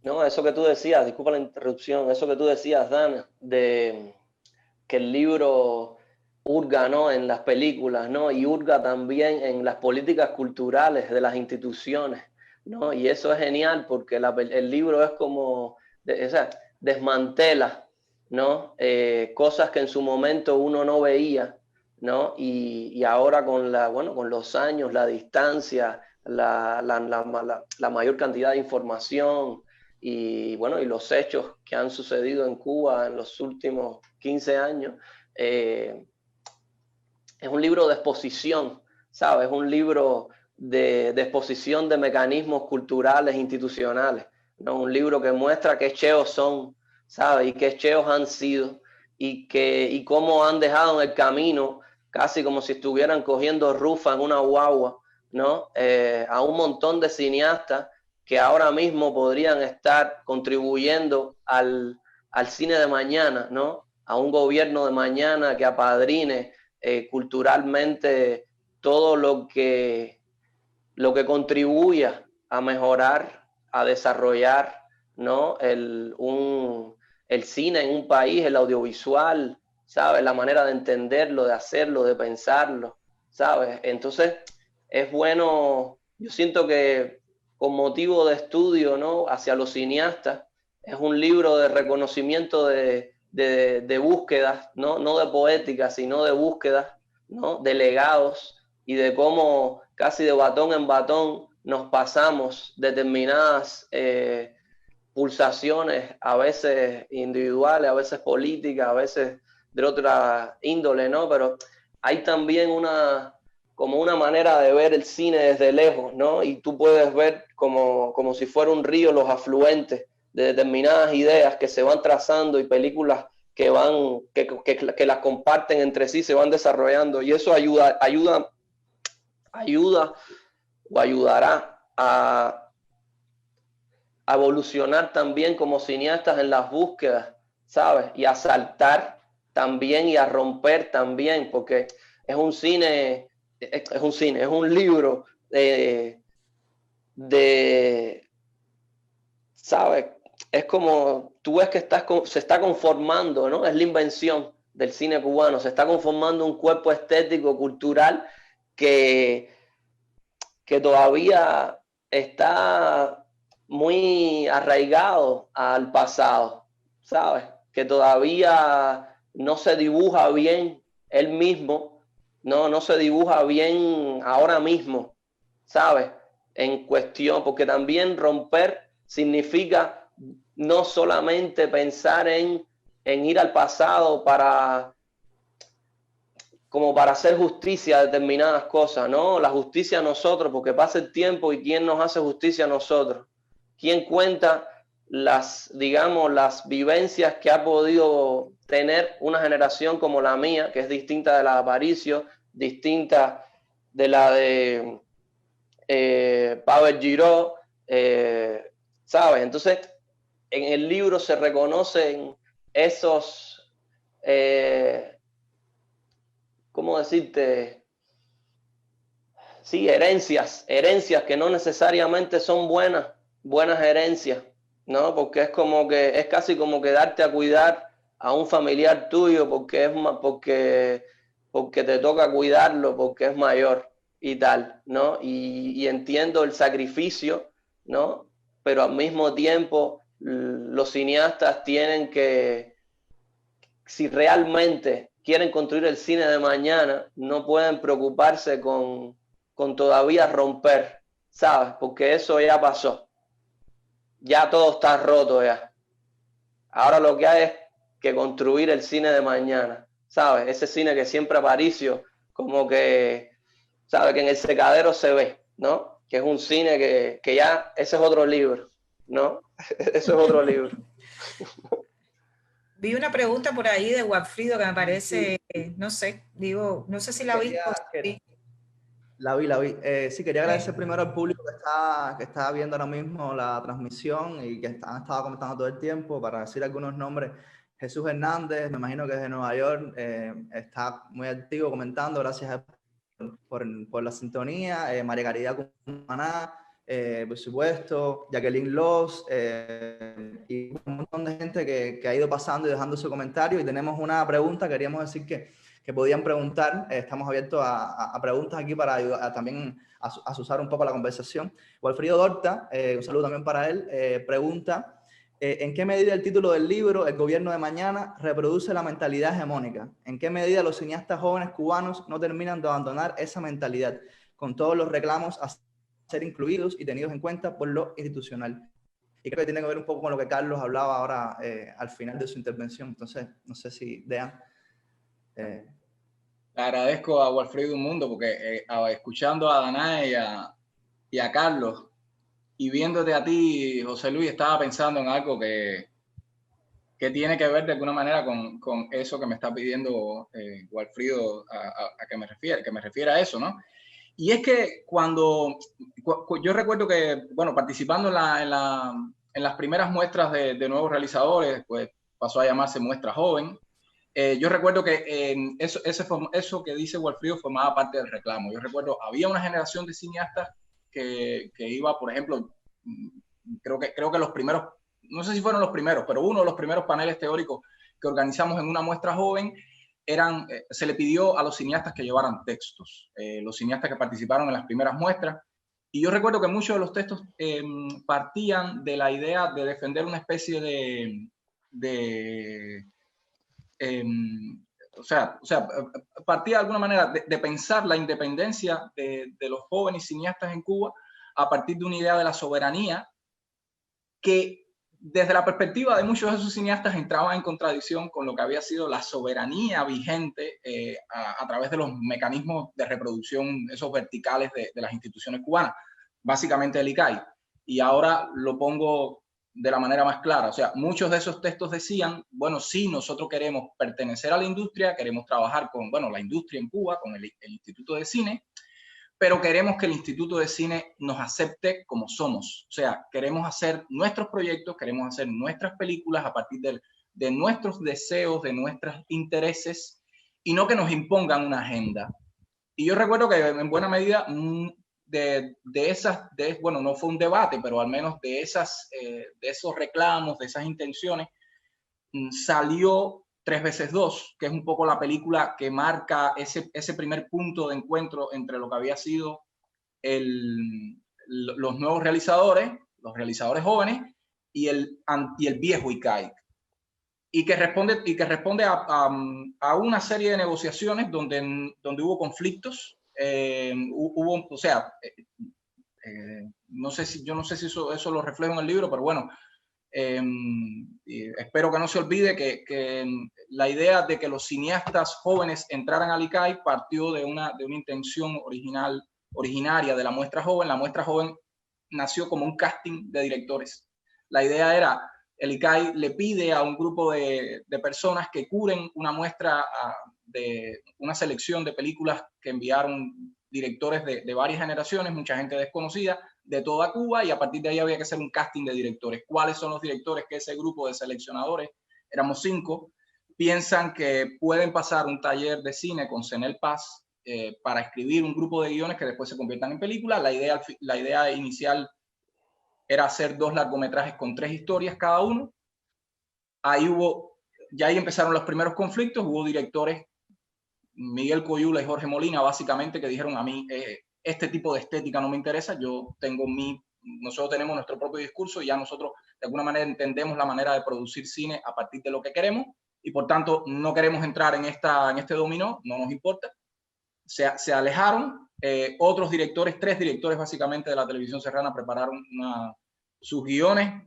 No, eso que tú decías, disculpa la interrupción, eso que tú decías, Dana, de que el libro hurga, ¿no?, en las películas, ¿no?, y hurga también en las políticas culturales de las instituciones, ¿no? Y eso es genial porque el libro es como, o sea, desmantela, ¿no?, cosas que en su momento uno no veía, ¿no? Y ahora con los años, la distancia, la mayor cantidad de información, y bueno, y los hechos que han sucedido en Cuba en los últimos 15 años, es un libro de exposición, ¿sabes? Es un libro de exposición de mecanismos culturales, institucionales, ¿no? Un libro que muestra qué cheos son, ¿sabes? Y qué cheos han sido, y cómo han dejado en el camino, casi como si estuvieran cogiendo rufa en una guagua, ¿no? A un montón de cineastas que ahora mismo podrían estar contribuyendo al cine de mañana, ¿no? A un gobierno de mañana que apadrine culturalmente todo lo que contribuya a mejorar, a desarrollar, ¿no?, el cine en un país, el audiovisual, ¿sabes? La manera de entenderlo, de hacerlo, de pensarlo, ¿sabes? Entonces, es bueno, yo siento que con motivo de estudio, ¿no?, hacia los cineastas, es un libro de reconocimiento de búsquedas, ¿no? No de poética, sino de búsquedas, ¿no?, de legados, y de cómo casi de batón en batón nos pasamos determinadas pulsaciones, a veces individuales, a veces políticas, a veces de otra índole, ¿no? Pero hay también como una manera de ver el cine desde lejos, ¿no? Y tú puedes ver como si fuera un río los afluentes de determinadas ideas que se van trazando, y películas que las comparten entre sí, se van desarrollando, y eso ayuda ayuda o ayudará a evolucionar también como cineastas en las búsquedas, ¿sabes? Y a saltar también y a romper también, porque es un libro ¿sabes? Es como, tú ves que se está conformando, ¿no? Es la invención del cine cubano, se está conformando un cuerpo estético, cultural, que todavía está muy arraigado al pasado, ¿sabes? Que todavía no se dibuja bien él mismo, no se dibuja bien ahora mismo, ¿sabes? En cuestión, porque también romper significa no solamente pensar en ir al pasado como para hacer justicia a determinadas cosas, ¿no? La justicia a nosotros, porque pasa el tiempo y ¿quién nos hace justicia a nosotros? ¿Quién cuenta las vivencias que ha podido tener una generación como la mía, que es distinta de la de Aparicio, distinta de la de Pavel Giró, ¿sabes? Entonces, en el libro se reconocen esos, ¿cómo decirte? Sí, herencias que no necesariamente son buenas herencias, ¿no? Porque es casi como que darte a cuidar a un familiar tuyo porque te toca cuidarlo, porque es mayor y tal, ¿no? Y entiendo el sacrificio, ¿no? Pero al mismo tiempo los cineastas tienen que, si realmente quieren construir el cine de mañana, no pueden preocuparse con todavía romper, ¿sabes? Porque eso ya pasó. Ya todo está roto ya. Ahora lo que hay es que construir el cine de mañana, ¿sabes? Ese cine que siempre Aparicio, como que, ¿sabes? Que en el secadero se ve, ¿no? Que es un cine que ya, ese es otro libro, ¿no? Ese es otro libro. Vi una pregunta por ahí de Walfrido que me parece, no sé si la vi. La vi. Sí, quería agradecer primero al público que está viendo ahora mismo la transmisión y que han estado comentando todo el tiempo. Para decir algunos nombres, Jesús Hernández, me imagino que es de Nueva York, está muy activo comentando, gracias por la sintonía. María Caridad Cumaná, por supuesto, Jacqueline Loss, y un montón de gente que ha ido pasando y dejando su comentario. Y tenemos una pregunta, queríamos decir que podían preguntar. Estamos abiertos a preguntas aquí para ayudar también a asociar un poco la conversación. Walfrido Dorta, un saludo también para él, pregunta, ¿en qué medida el título del libro, El Gobierno de Mañana, reproduce la mentalidad hegemónica? ¿En qué medida los cineastas jóvenes cubanos no terminan de abandonar esa mentalidad, con todos los reclamos a ser incluidos y tenidos en cuenta por lo institucional? Y creo que tiene que ver un poco con lo que Carlos hablaba ahora al final de su intervención. Entonces, no sé si Dean... Le agradezco a Walfrido un mundo porque escuchando a Danae y a Carlos y viéndote a ti, José Luis, estaba pensando en algo que tiene que ver de alguna manera con eso que me está pidiendo Walfrido a que me refiera a eso, ¿no? Y es que yo recuerdo que, bueno, participando en las primeras muestras de nuevos realizadores, pues pasó a llamarse Muestra Joven. Yo recuerdo que eso que dice Walfrido formaba parte del reclamo. Yo recuerdo, había una generación de cineastas que iba, por ejemplo, creo que los primeros, no sé si fueron los primeros, pero uno de los primeros paneles teóricos que organizamos en una muestra joven se le pidió a los cineastas que llevaran textos, los cineastas que participaron en las primeras muestras. Y yo recuerdo que muchos de los textos partían de la idea de defender una especie o sea, partía de alguna manera de pensar la independencia de los jóvenes cineastas en Cuba a partir de una idea de la soberanía que desde la perspectiva de muchos de esos cineastas entraba en contradicción con lo que había sido la soberanía vigente a través de los mecanismos de reproducción, esos verticales de las instituciones cubanas, básicamente el ICAI. Y ahora lo pongo de la manera más clara. O sea, muchos de esos textos decían, bueno, sí, nosotros queremos pertenecer a la industria, queremos trabajar con, bueno, la industria en Cuba, con el Instituto de Cine, pero queremos que el Instituto de Cine nos acepte como somos. O sea, queremos hacer nuestros proyectos, queremos hacer nuestras películas a partir de nuestros deseos, de nuestros intereses, y no que nos impongan una agenda. Y yo recuerdo que en buena medida bueno, no fue un debate, pero al menos de esos reclamos, de esas intenciones, salió 3x2, que es un poco la película que marca ese primer punto de encuentro entre lo que había sido los nuevos realizadores, los realizadores jóvenes, y el viejo ICAIC. Y que responde a una serie de negociaciones donde hubo conflictos, o sea, yo no sé si eso lo reflejo en el libro, pero bueno, espero que no se olvide que la idea de que los cineastas jóvenes entraran al ICAIC partió de una intención originaria de la muestra joven. La muestra joven nació como un casting de directores. La idea era, el ICAIC le pide a un grupo de personas que curen una muestra de una selección de películas que enviaron directores de varias generaciones, mucha gente desconocida, de toda Cuba, y a partir de ahí había que hacer un casting de directores. ¿Cuáles son los directores que ese grupo de seleccionadores, éramos 5, piensan que pueden pasar un taller de cine con Cenel Paz para escribir un grupo de guiones que después se conviertan en películas? La idea inicial era hacer 2 largometrajes con 3 historias cada uno. Ahí empezaron los primeros conflictos. Hubo directores, Miguel Coyula y Jorge Molina, básicamente, que dijeron: a mí este tipo de estética no me interesa, nosotros tenemos nuestro propio discurso y ya nosotros de alguna manera entendemos la manera de producir cine a partir de lo que queremos, y por tanto no queremos entrar en este dominó, no nos importa. Se alejaron. Otros directores, 3 directores básicamente de la televisión serrana, prepararon sus guiones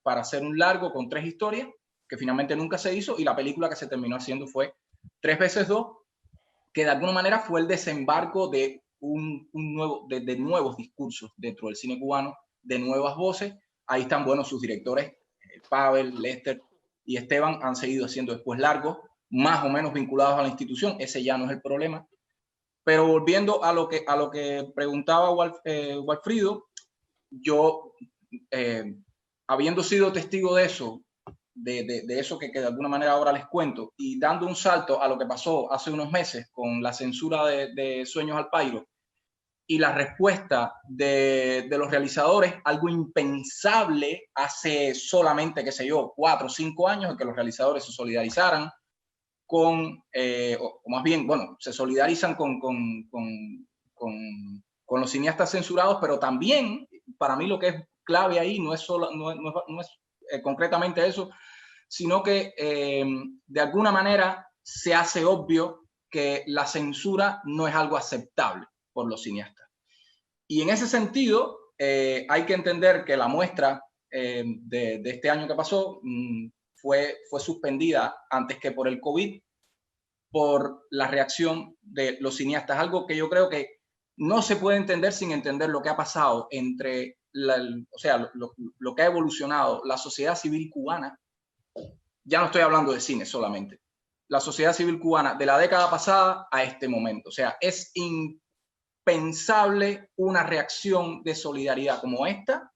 para hacer un largo con 3 historias, que finalmente nunca se hizo, y la película que se terminó haciendo fue 3x2, que de alguna manera fue el desembarco de de nuevos discursos dentro del cine cubano, de nuevas voces. Ahí están, bueno, sus directores, Pavel, Lester y Esteban, han seguido haciendo después largos, más o menos vinculados a la institución. Ese ya no es el problema. Pero volviendo a lo que preguntaba Walfrido, yo, habiendo sido testigo de eso, de eso que de alguna manera ahora les cuento, y dando un salto a lo que pasó hace unos meses con la censura de Sueños al Pairo y la respuesta de los realizadores, algo impensable hace solamente, qué sé yo, 4 o 5 años, en que los realizadores se solidarizaran o más bien, bueno, se solidarizan con los cineastas censurados, pero también, para mí lo que es clave ahí no es concretamente eso, sino que de alguna manera se hace obvio que la censura no es algo aceptable por los cineastas. Y en ese sentido, hay que entender que la muestra de este año que pasó fue suspendida antes que por el COVID, por la reacción de los cineastas, algo que yo creo que no se puede entender sin entender lo que ha pasado entre lo que ha evolucionado la sociedad civil cubana. Ya no estoy hablando de cine solamente, la sociedad civil cubana de la década pasada a este momento. O sea, es impensable una reacción de solidaridad como esta,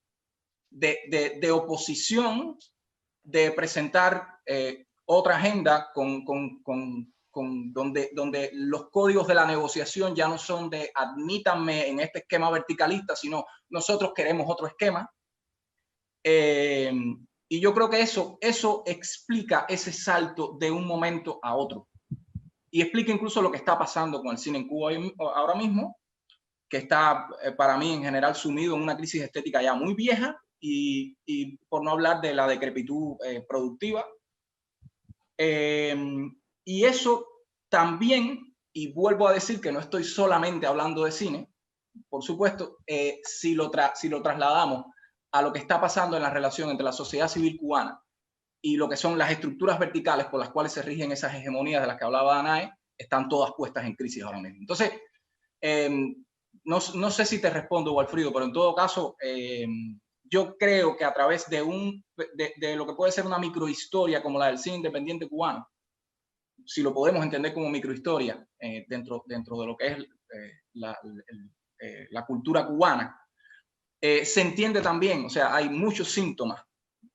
de oposición, de presentar otra agenda donde los códigos de la negociación ya no son de admítanme en este esquema verticalista, sino nosotros queremos otro esquema. Y yo creo que eso explica ese salto de un momento a otro. Y explica incluso lo que está pasando con el cine en Cuba ahora mismo, que está para mí en general sumido en una crisis estética ya muy vieja, y por no hablar de la decrepitud productiva. Y eso también, y vuelvo a decir que no estoy solamente hablando de cine, por supuesto, si lo trasladamos a lo que está pasando en la relación entre la sociedad civil cubana y lo que son las estructuras verticales por las cuales se rigen esas hegemonías de las que hablaba Danae, están todas puestas en crisis ahora mismo. Entonces, no sé si te respondo, Walfrido, pero en todo caso, yo creo que a través de lo que puede ser una microhistoria como la del cine independiente cubano, si lo podemos entender como microhistoria dentro de lo que es la cultura cubana, se entiende también, o sea, hay muchos síntomas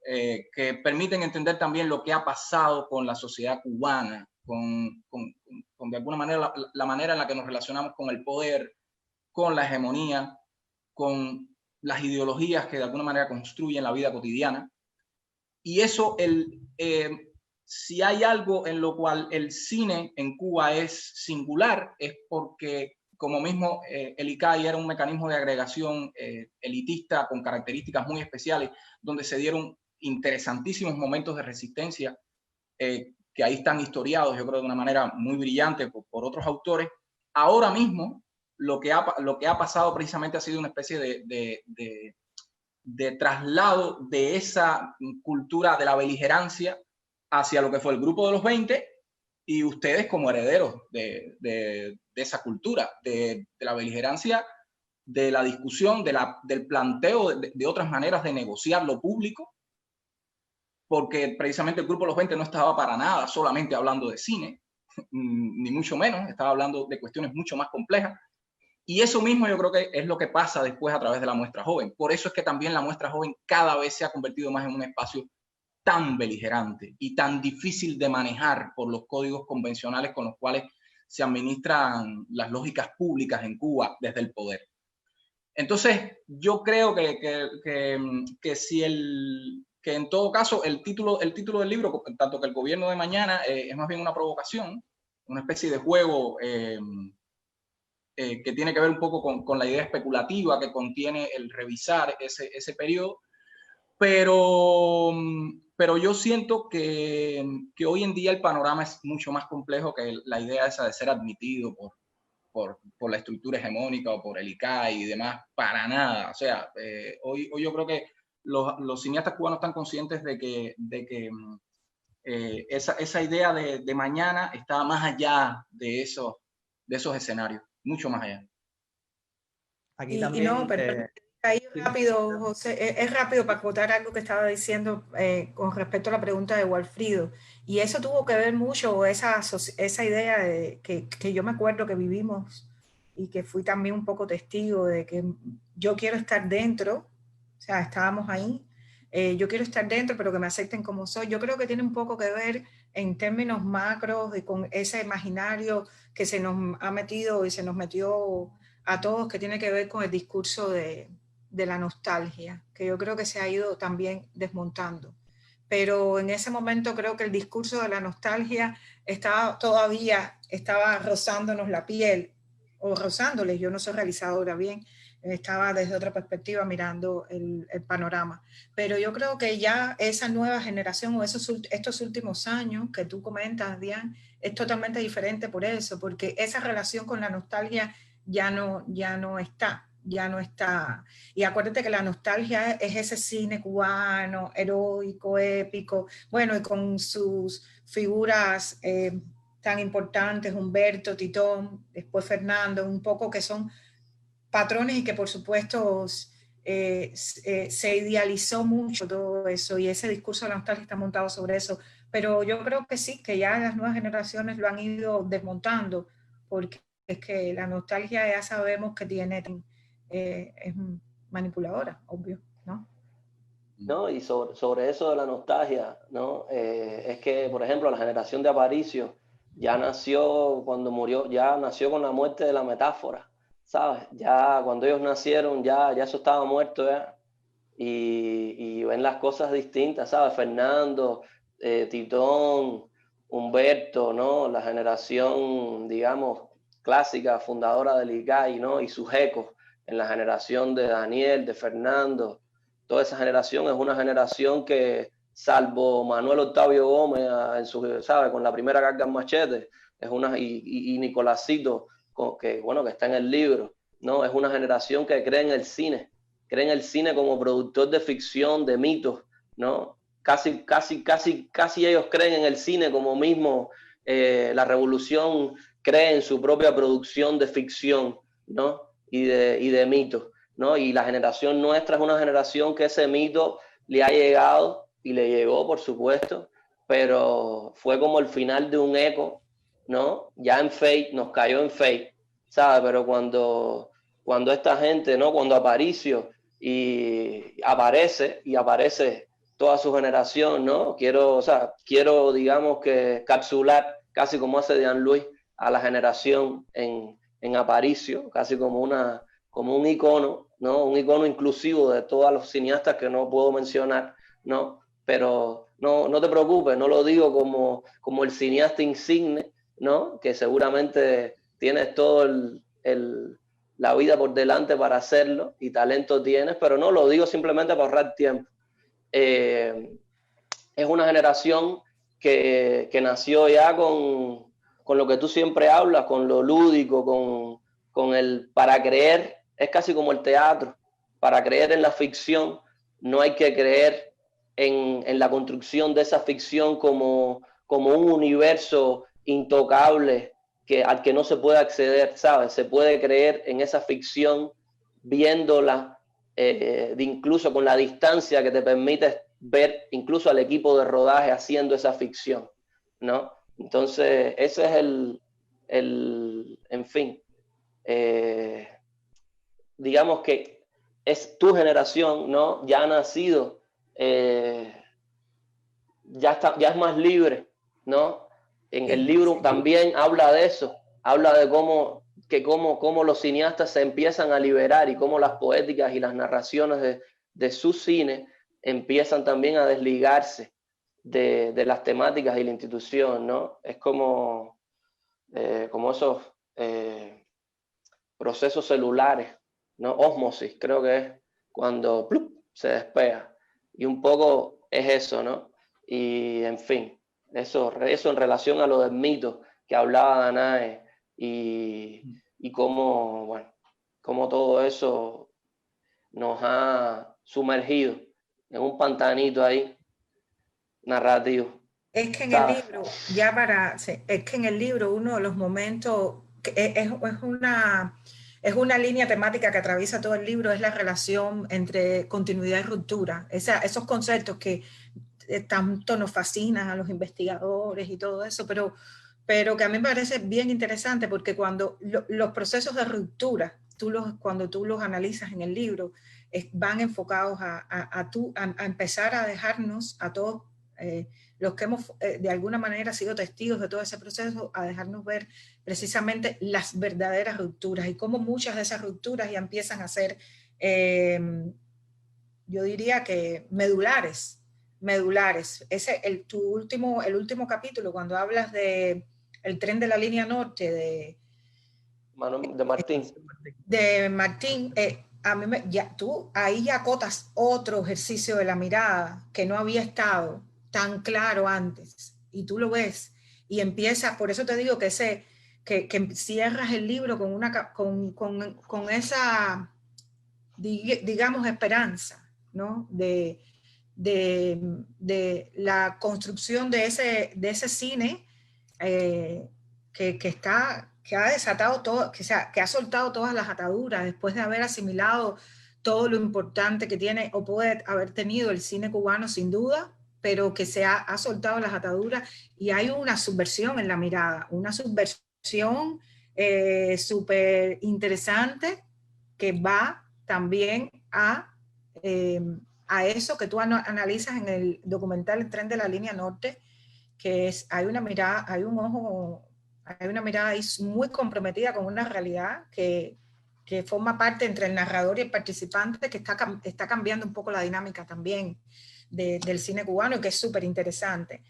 que permiten entender también lo que ha pasado con la sociedad cubana, con de alguna manera la manera en la que nos relacionamos con el poder, con la hegemonía, con las ideologías que de alguna manera construyen la vida cotidiana. Y eso, si hay algo en lo cual el cine en Cuba es singular, es porque, como mismo el ICAI era un mecanismo de agregación elitista con características muy especiales, donde se dieron interesantísimos momentos de resistencia que ahí están historiados, yo creo, de una manera muy brillante por otros autores. Ahora mismo, lo que ha pasado precisamente ha sido una especie de traslado de esa cultura de la beligerancia hacia lo que fue el Grupo de los 20 y ustedes como herederos de esa cultura, de la beligerancia, de la discusión, del planteo de otras maneras de negociar lo público, porque precisamente el Grupo de los 20 no estaba para nada solamente hablando de cine, ni mucho menos, estaba hablando de cuestiones mucho más complejas. Y eso mismo yo creo que es lo que pasa después a través de la muestra joven. Por eso es que también la muestra joven cada vez se ha convertido más en un espacio tan beligerante y tan difícil de manejar por los códigos convencionales con los cuales se administran las lógicas públicas en Cuba desde el poder. Entonces, yo creo que si que en todo caso el título del libro, tanto que el gobierno de mañana, es más bien una provocación, una especie de juego que tiene que ver un poco con la idea especulativa que contiene el revisar ese periodo, pero yo siento que hoy en día el panorama es mucho más complejo que la idea esa de ser admitido por la estructura hegemónica o por el ICAI y demás, para nada. O sea, hoy yo creo que los cineastas cubanos están conscientes de que esa idea de mañana está más allá de esos escenarios, mucho más allá. Aquí también, no, pero ahí rápido, José, es rápido para acotar algo que estaba diciendo con respecto a la pregunta de Walfrido. Y eso tuvo que ver mucho, esa idea de que yo me acuerdo que vivimos y que fui también un poco testigo de que yo quiero estar dentro, o sea, estábamos ahí, yo quiero estar dentro, pero que me acepten como soy. Yo creo que tiene un poco que ver en términos macros y con ese imaginario que se nos ha metido y se nos metió a todos, que tiene que ver con el discurso de la nostalgia, que yo creo que se ha ido también desmontando. Pero en ese momento creo que el discurso de la nostalgia todavía estaba rozándonos la piel, o rozándoles, yo no soy realizadora bien, estaba desde otra perspectiva mirando el panorama. Pero yo creo que ya esa nueva generación o estos últimos años que tú comentas, Diane, es totalmente diferente por eso, porque esa relación con la nostalgia ya no está. Y acuérdate que la nostalgia es ese cine cubano, heroico, épico, bueno, y con sus figuras tan importantes, Humberto, Titón, después Fernando, un poco que son patrones y que por supuesto se idealizó mucho todo eso y ese discurso de la nostalgia está montado sobre eso. Pero yo creo que sí, que ya las nuevas generaciones lo han ido desmontando, porque es que la nostalgia ya sabemos que es manipuladora, obvio, ¿no? No, y sobre eso de la nostalgia, ¿no? Es que, por ejemplo, la generación de Aparicio ya nació cuando murió, ya nació con la muerte de la metáfora, ¿sabes? Ya cuando ellos nacieron, ya eso estaba muerto, ¿ya? Y ven las cosas distintas, ¿sabes? Fernando, Titón, Humberto, ¿no? La generación, digamos, clásica, fundadora del ICAI, ¿no? Y sus ecos en la generación de Daniel, de Fernando. Toda esa generación es una generación que, salvo Manuel Octavio Gómez, ¿sabe? Con la primera carga en machete, y Nicolásito, que está en el libro, ¿no? Es una generación que cree en el cine como productor de ficción, de mitos, ¿no? Casi ellos creen en el cine como mismo la revolución cree en su propia producción de ficción, ¿no? Y de mitos, ¿no? Y la generación nuestra es una generación que ese mito le ha llegado y le llegó, por supuesto, pero fue como el final de un eco, ¿no? Ya en Fate, nos cayó en Fate, ¿sabes? Pero cuando esta gente, ¿no? Cuando Aparicio aparece toda su generación, ¿no? Quiero, digamos, que capsular, casi como hace Jean-Louis, a la generación en Aparicio, casi como un icono, ¿no? Un icono inclusivo de todos los cineastas que no puedo mencionar, ¿no? Pero no te preocupes, no lo digo como el cineasta insigne, ¿no? Que seguramente tienes todo la vida por delante para hacerlo y talento tienes, pero no lo digo simplemente para ahorrar tiempo. Es una generación que nació ya con lo que tú siempre hablas, con lo lúdico, con el para creer, es casi como el teatro. Para creer en la ficción no hay que creer en la construcción de esa ficción como un universo intocable al que no se puede acceder, ¿sabes? Se puede creer en esa ficción viéndola incluso con la distancia que te permite ver incluso al equipo de rodaje haciendo esa ficción, ¿no? Entonces, ese es en fin, digamos que es tu generación, ¿no? Ya ha nacido, ya es más libre, ¿no? En el libro también habla de eso, habla de cómo los cineastas se empiezan a liberar y cómo las poéticas y las narraciones de su cine empiezan también a desligarse de las temáticas y la institución, ¿no? Es como esos procesos celulares, ¿no? Ósmosis, creo que es cuando ¡plup!, se despega. Y un poco es eso, ¿no? Y en fin, eso en relación a lo del mito que hablaba Danae y cómo, bueno, cómo todo eso nos ha sumergido en un pantanito ahí narrativo. Es que en el libro, es que en el libro uno de los momentos, es una línea temática que atraviesa todo el libro, es la relación entre continuidad y ruptura. Esos conceptos que tanto nos fascinan a los investigadores y todo eso, pero que a mí me parece bien interesante porque cuando los procesos de ruptura, cuando tú los analizas en el libro, van enfocados a empezar a dejarnos a todos los que hemos de alguna manera sido testigos de todo ese proceso, a dejarnos ver precisamente las verdaderas rupturas y cómo muchas de esas rupturas ya empiezan a ser, yo diría que medulares. El último capítulo, cuando hablas de el tren de la línea norte de Martín. De Martín, a mí tú ahí ya acotas otro ejercicio de la mirada que no había estado tan claro antes, y tú lo ves y empiezas, por eso te digo que cierras el libro con esa, digamos, esperanza, ¿no? De la construcción de ese cine que ha desatado todo, que ha soltado todas las ataduras después de haber asimilado todo lo importante que tiene o puede haber tenido el cine cubano sin duda, pero que ha soltado las ataduras y hay una subversión en la mirada, una subversión súper interesante que va también a eso que tú analizas en el documental El tren de la línea norte, que hay una mirada ahí muy comprometida con una realidad que forma parte entre el narrador y el participante, que está cambiando un poco la dinámica también del cine cubano y que es súper interesante.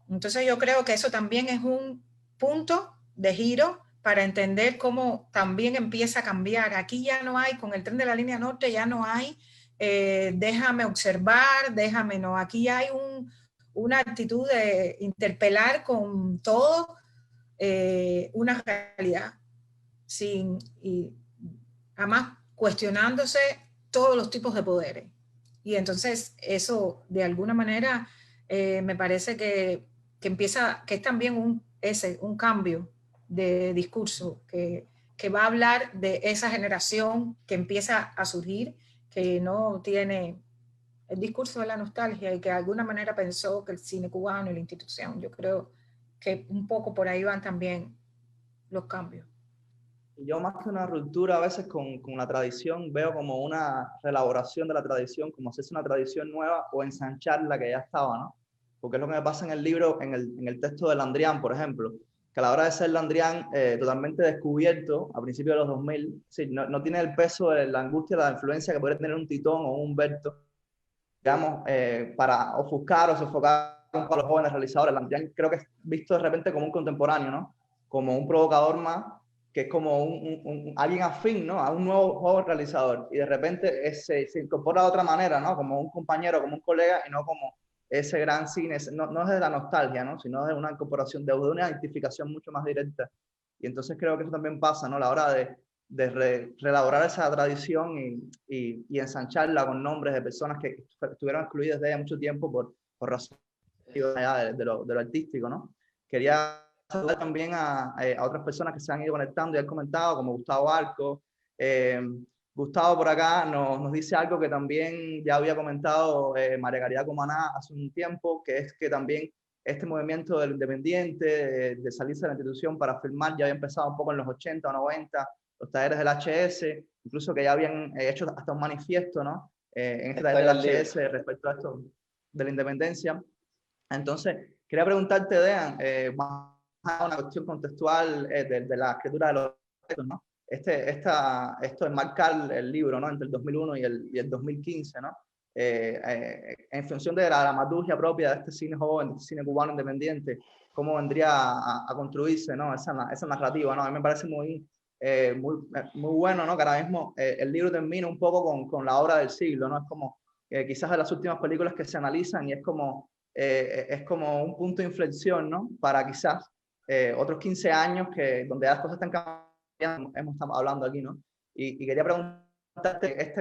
Entonces yo creo que eso también es un punto de giro para entender cómo también empieza a cambiar. Aquí ya no hay, con el tren de la línea norte ya no hay, déjame observar, no, aquí hay una actitud de interpelar con todo una realidad, y además cuestionándose todos los tipos de poderes. Y entonces eso de alguna manera me parece que es también un cambio de discurso que va a hablar de esa generación que empieza a surgir, que no tiene el discurso de la nostalgia y que de alguna manera pensó que el cine cubano y la institución, yo creo que un poco por ahí van también los cambios. yo más que una ruptura a veces con la tradición, veo como una reelaboración de la tradición, como hacerse una tradición nueva o ensanchar la que ya estaba, ¿no? Porque es lo que me pasa en el libro, en el texto de Landrian, por ejemplo, que a la hora de ser Landrian totalmente descubierto a principios de los 2000, sí, no tiene el peso de la angustia, la influencia que podría tener un Titón o un Humberto, digamos, para ofuscar o sofocar un poco a los jóvenes realizadores. Landrian creo que es visto de repente como un contemporáneo, ¿no? Como un provocador más, que es como alguien afín, ¿no? A un nuevo joven realizador, y de repente se incorpora de otra manera, ¿no? Como un compañero, como un colega, y no como ese gran cine, no es de la nostalgia, ¿no? Sino de una incorporación, de una identificación mucho más directa. Y entonces creo que eso también pasa, ¿no? A la hora de reelaborar esa tradición y ensancharla con nombres de personas que estuvieron excluidas de ella mucho tiempo por razones de lo artístico, ¿no? Quería saludar también a otras personas que se han ido conectando y han comentado, como Gustavo Arco. Gustavo por acá nos dice algo que también ya había comentado María Caridad Cumaná hace un tiempo, que es que también este movimiento del independiente, de salirse de la institución para filmar, ya había empezado un poco en los 80 o 90, los talleres del HS, incluso que ya habían hecho hasta un manifiesto, ¿no? En este taller del HS respecto a esto de la independencia. Entonces, quería preguntarte, Dean, más a una cuestión contextual de la escritura de los textos, ¿no? Esto es marcar el libro, ¿no? Entre el 2001 y el 2015, ¿no? En función de la dramaturgia propia de este cine joven, de este cine cubano independiente, cómo vendría a construirse, ¿no? Esa narrativa, ¿no? A mí me parece muy bueno, ¿no? Que ahora mismo el libro termina un poco con la obra del siglo, ¿no? Es como quizás de las últimas películas que se analizan, y es como un punto de inflexión, ¿no? Para quizás otros 15 años donde las cosas están cambiando, estamos hablando aquí, ¿no? Y quería preguntarte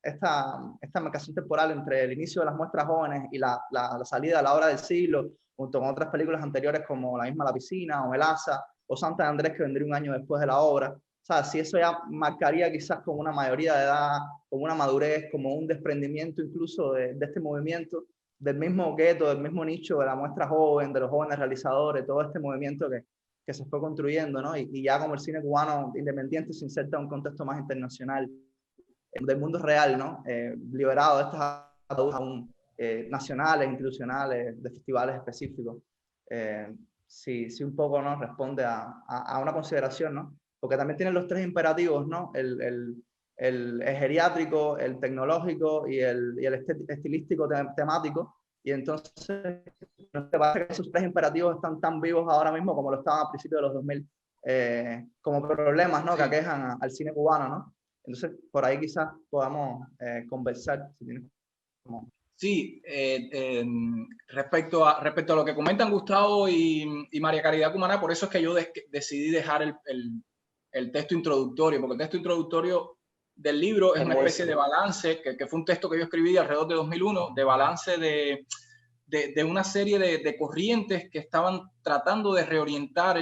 esta marcación temporal entre el inicio de las muestras jóvenes y la salida a la hora del siglo, junto con otras películas anteriores como la misma La Piscina o Melaza o Santa de Andrés, que vendría un año después de la obra. O sea, si eso ya marcaría quizás como una mayoría de edad, como una madurez, como un desprendimiento incluso de este movimiento, del mismo gueto, del mismo nicho de la muestra joven, de los jóvenes realizadores, todo este movimiento que se fue construyendo, ¿no? Y ya como el cine cubano independiente se inserta en un contexto más internacional, del mundo real, ¿no? Liberado de estas ataduras nacionales, institucionales, de festivales específicos. Sí, un poco, ¿no? Responde a una consideración, ¿no? Porque también tienen los tres imperativos, ¿no? El geriátrico, el tecnológico y el estilístico temático. Y entonces, ¿no te parece que esos tres imperativos están tan vivos ahora mismo como lo estaban a principios de los 2000? Como problemas, ¿no? Sí. Que aquejan al cine cubano, ¿no? Entonces, por ahí quizás podamos conversar. Si tienes como... Sí, respecto a lo que comentan Gustavo y María Caridad Cumaná, por eso es que yo decidí dejar el texto introductorio, porque el texto introductorio del libro es una especie de balance, que fue un texto que yo escribí alrededor de 2001, de balance de una serie de corrientes que estaban tratando de reorientar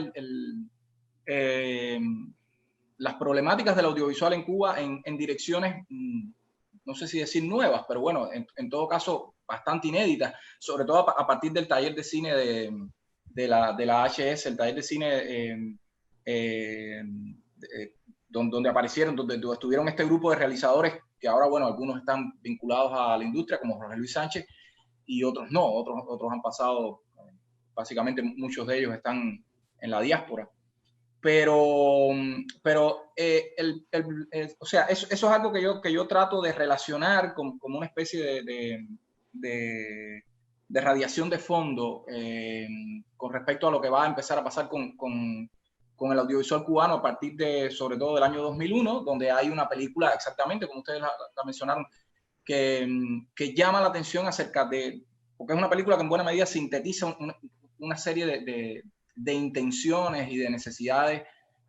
las problemáticas del audiovisual en Cuba en direcciones, no sé si decir nuevas, pero bueno, en todo caso bastante inéditas, sobre todo a partir del taller de cine de la HS, el taller de cine donde aparecieron, donde estuvieron este grupo de realizadores que ahora, bueno, algunos están vinculados a la industria, como Jorge Luis Sánchez, y otros no, otros han pasado, básicamente muchos de ellos están en la diáspora. Pero o sea, eso es algo que yo trato de relacionar como una especie de radiación de fondo con respecto a lo que va a empezar a pasar con el audiovisual cubano a partir sobre todo del año 2001, donde hay una película, exactamente como ustedes la mencionaron, que llama la atención acerca porque es una película que en buena medida sintetiza una serie de intenciones y de necesidades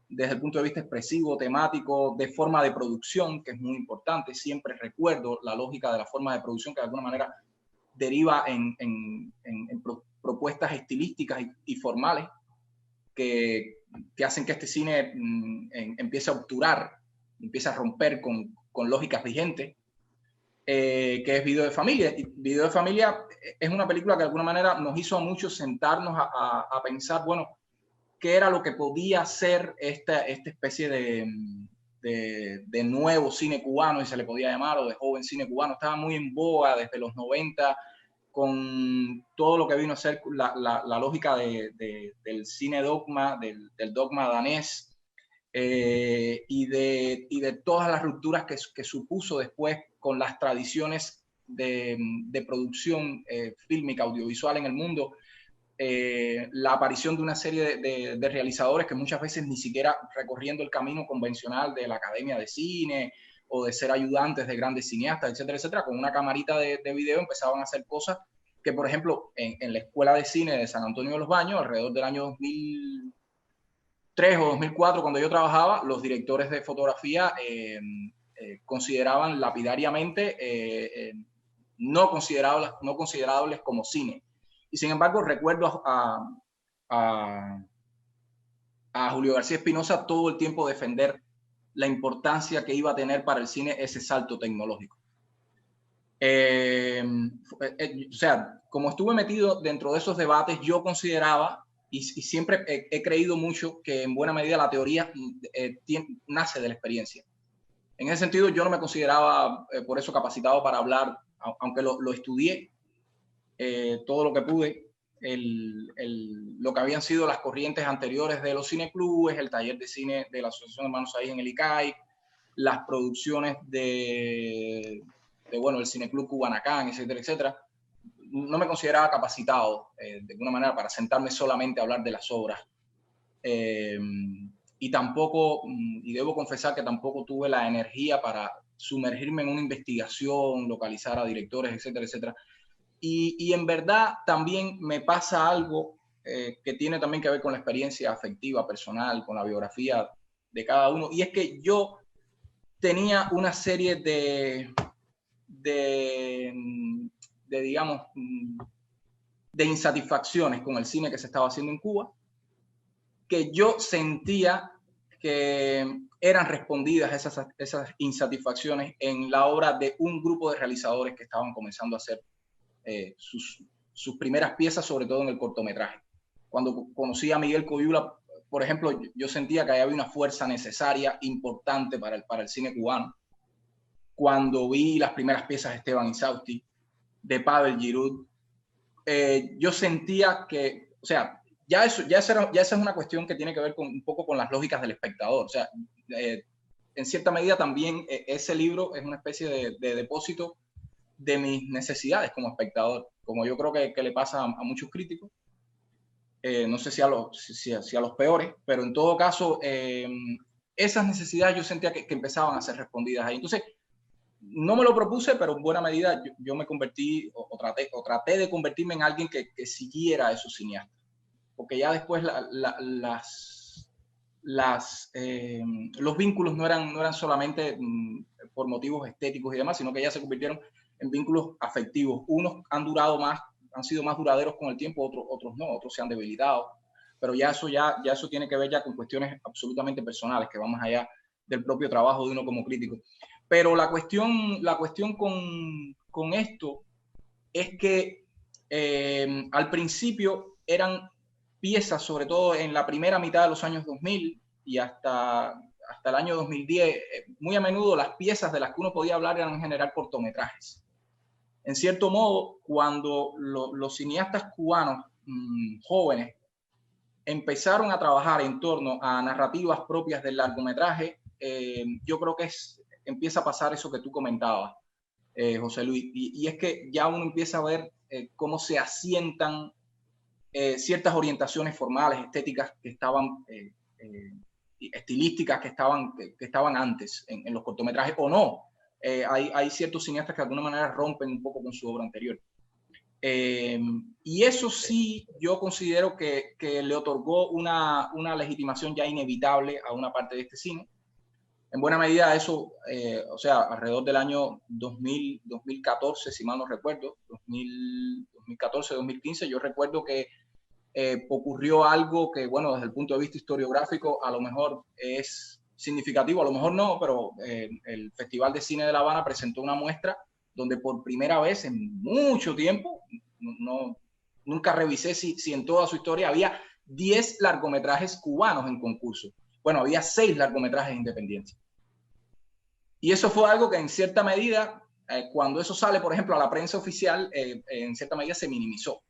desde el punto de vista expresivo, temático, de forma de producción, que es muy importante. Siempre recuerdo la lógica de la forma de producción que de alguna manera deriva en propuestas estilísticas y formales que hacen que este cine empiece a obturar, empiece a romper con lógicas vigentes, que es Video de Familia. Y Video de Familia es una película que de alguna manera nos hizo a muchos sentarnos a pensar, bueno, qué era lo que podía ser esta especie de nuevo cine cubano, si se le podía llamar, o de joven cine cubano. Estaba muy en boga desde los 90, con todo lo que vino a ser la lógica del cine dogma, del dogma danés, y de todas las rupturas que supuso después con las tradiciones de producción fílmica, audiovisual en el mundo. La aparición de una serie de realizadores que muchas veces ni siquiera recorriendo el camino convencional de la academia de cine o de ser ayudantes de grandes cineastas, etcétera, etcétera, con una camarita de video empezaban a hacer cosas que, por ejemplo, en la Escuela de Cine de San Antonio de los Baños, alrededor del año 2003 o 2004, cuando yo trabajaba, los directores de fotografía consideraban lapidariamente no considerables como cine. Y sin embargo, recuerdo a Julio García Espinosa todo el tiempo defender la importancia que iba a tener para el cine ese salto tecnológico. O sea, como estuve metido dentro de esos debates, yo consideraba, y siempre he creído mucho, que en buena medida la teoría nace de la experiencia. En ese sentido, yo no me consideraba por eso capacitado para hablar, aunque lo estudié, todo lo que pude, lo que habían sido las corrientes anteriores de los cineclubes, el taller de cine de la Asociación de Hermanos Sahís en el ICAI, las producciones bueno, el Cineclub Cubanacán, etcétera, etcétera. No me consideraba capacitado de alguna manera para sentarme solamente a hablar de las obras. Y tampoco, y debo confesar que tampoco tuve la energía para sumergirme en una investigación, localizar a directores, etcétera, etcétera. Y en verdad también me pasa algo que tiene también que ver con la experiencia afectiva, personal, con la biografía de cada uno. Y es que yo tenía una serie digamos, de insatisfacciones con el cine que se estaba haciendo en Cuba, que yo sentía que eran respondidas esas insatisfacciones en la obra de un grupo de realizadores que estaban comenzando a hacer sus primeras piezas, sobre todo en el cortometraje. Cuando conocí a Miguel Coyula, por ejemplo, yo sentía que había una fuerza necesaria, importante para el cine cubano. Cuando vi las primeras piezas de Esteban Insausti, de Pavel Giroud, yo sentía que, o sea, ya esa es una cuestión que tiene que ver un poco con las lógicas del espectador. O sea, en cierta medida también ese libro es una especie de depósito de mis necesidades como espectador, como yo creo que le pasa a muchos críticos. No sé si a los peores, pero en todo caso, esas necesidades yo sentía que empezaban a ser respondidas ahí. Entonces, no me lo propuse, pero en buena medida yo me convertí, o traté de convertirme en alguien que siguiera a esos cineastas. Porque ya después los vínculos no eran solamente por motivos estéticos y demás, sino que ya se convirtieron en vínculos afectivos. Unos han sido más duraderos con el tiempo, otros no, otros se han debilitado. Pero ya eso tiene que ver ya con cuestiones absolutamente personales, que van más allá del propio trabajo de uno como crítico. Pero la cuestión con esto es que al principio eran piezas, sobre todo en la primera mitad de los años 2000 y hasta el año 2010, muy a menudo las piezas de las que uno podía hablar eran en general cortometrajes. En cierto modo, cuando los cineastas cubanos jóvenes empezaron a trabajar en torno a narrativas propias del largometraje, yo creo que empieza a pasar eso que tú comentabas, José Luis, y es que ya uno empieza a ver cómo se asientan ciertas orientaciones formales, estéticas que estaban, estilísticas que estaban antes en los cortometrajes, o no. Hay ciertos cineastas que de alguna manera rompen un poco con su obra anterior. Y eso sí, yo considero que le otorgó una legitimación ya inevitable a una parte de este cine. En buena medida eso, o sea, alrededor del año 2014, si mal no recuerdo, 2014, 2015, yo recuerdo que ocurrió algo que, bueno, desde el punto de vista historiográfico a lo mejor es significativo, a lo mejor no, pero el Festival de Cine de La Habana presentó una muestra donde por primera vez en mucho tiempo, nunca revisé si en toda su historia había 10 largometrajes cubanos en concurso. Bueno, había 6 largometrajes independientes. Y eso fue algo que en cierta medida, cuando eso sale, por ejemplo, a la prensa oficial, en cierta medida se minimizó,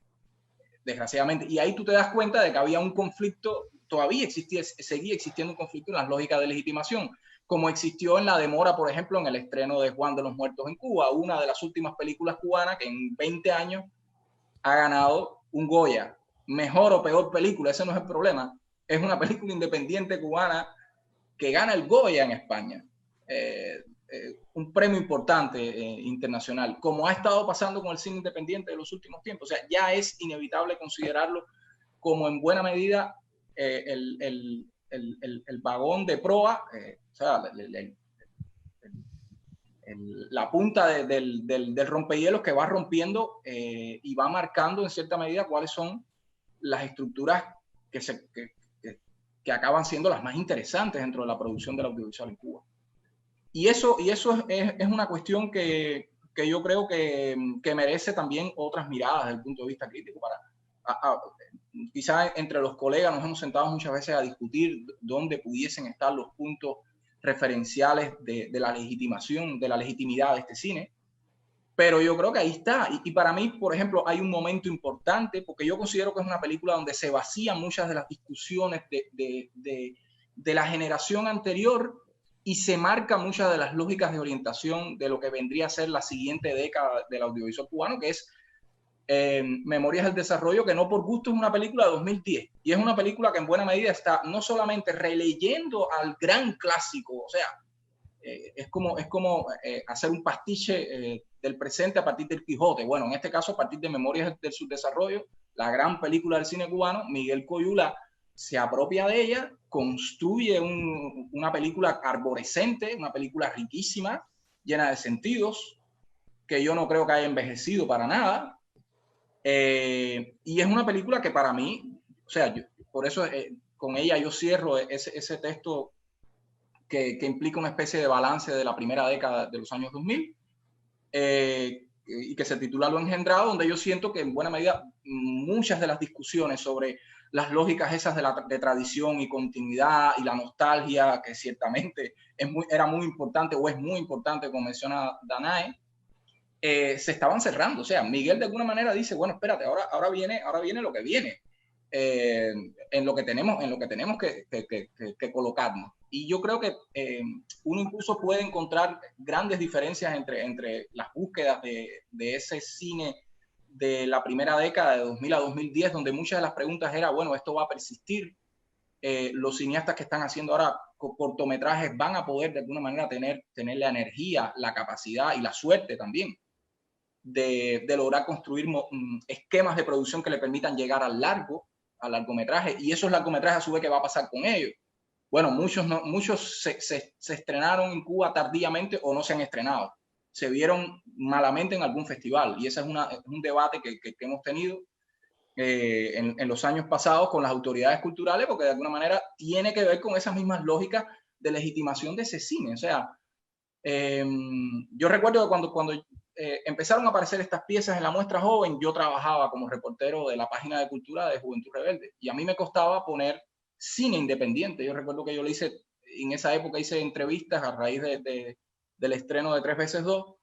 desgraciadamente. Y ahí tú te das cuenta de que había un conflicto, todavía seguía existiendo un conflicto en las lógicas de legitimación, como existió en la demora, por ejemplo, en el estreno de Juan de los Muertos en Cuba, una de las últimas películas cubanas que en 20 años ha ganado un Goya. Mejor o peor película, ese no es el problema. Es una película independiente cubana que gana el Goya en España. Un premio importante internacional, como ha estado pasando con el cine independiente de los últimos tiempos. O sea, ya es inevitable considerarlo como en buena medida el vagón de proa, o sea, la punta del rompehielos que va rompiendo y va marcando en cierta medida cuáles son las estructuras que acaban siendo las más interesantes dentro de la producción del audiovisual en Cuba. Y eso es una cuestión que yo creo que merece también otras miradas desde el punto de vista crítico. Quizás entre los colegas nos hemos sentado muchas veces a discutir dónde pudiesen estar los puntos referenciales de la legitimación, de la legitimidad de este cine. Pero yo creo que ahí está. Y para mí, por ejemplo, hay un momento importante, porque yo considero que es una película donde se vacían muchas de las discusiones de la generación anterior y se marcan muchas de las lógicas de orientación de lo que vendría a ser la siguiente década del audiovisual cubano, que es Memorias del Desarrollo, que no por gusto es una película de 2010. Y es una película que en buena medida está no solamente releyendo al gran clásico, o sea, es como hacer un pastiche del presente a partir del Quijote. Bueno, en este caso a partir de Memorias del Subdesarrollo, la gran película del cine cubano, Miguel Coyula se apropia de ella, construye una película arborescente, una película riquísima, llena de sentidos, que yo no creo que haya envejecido para nada. Y es una película que para mí, o sea, por eso con ella yo cierro ese texto que implica una especie de balance de la primera década de los años 2000, y que se titula Lo Engendrado, donde yo siento que en buena medida muchas de las discusiones sobre las lógicas esas de tradición y continuidad y la nostalgia, que ciertamente era muy importante o es muy importante, como menciona Danae, se estaban cerrando. O sea, Miguel de alguna manera dice, bueno, espérate, ahora viene lo que viene, en lo que tenemos que colocarnos. Y yo creo que uno incluso puede encontrar grandes diferencias entre las búsquedas de ese cine de la primera década, de 2000 a 2010, donde muchas de las preguntas eran, bueno, ¿esto va a persistir? Los cineastas que están haciendo ahora cortometrajes van a poder de alguna manera tener la energía, la capacidad y la suerte también de lograr construir esquemas de producción que le permitan llegar al largometraje, y esos largometrajes a su vez, ¿qué va a pasar con ellos? Bueno, muchos se estrenaron en Cuba tardíamente o no se han estrenado. Se vieron malamente en algún festival, y ese es un debate que hemos tenido en los años pasados con las autoridades culturales, porque de alguna manera tiene que ver con esas mismas lógicas de legitimación de ese cine. O sea, yo recuerdo que cuando empezaron a aparecer estas piezas en la muestra joven, yo trabajaba como reportero de la página de cultura de Juventud Rebelde, y a mí me costaba poner cine independiente. Yo recuerdo que yo le hice, en esa época hice entrevistas a raíz del estreno de 3x2.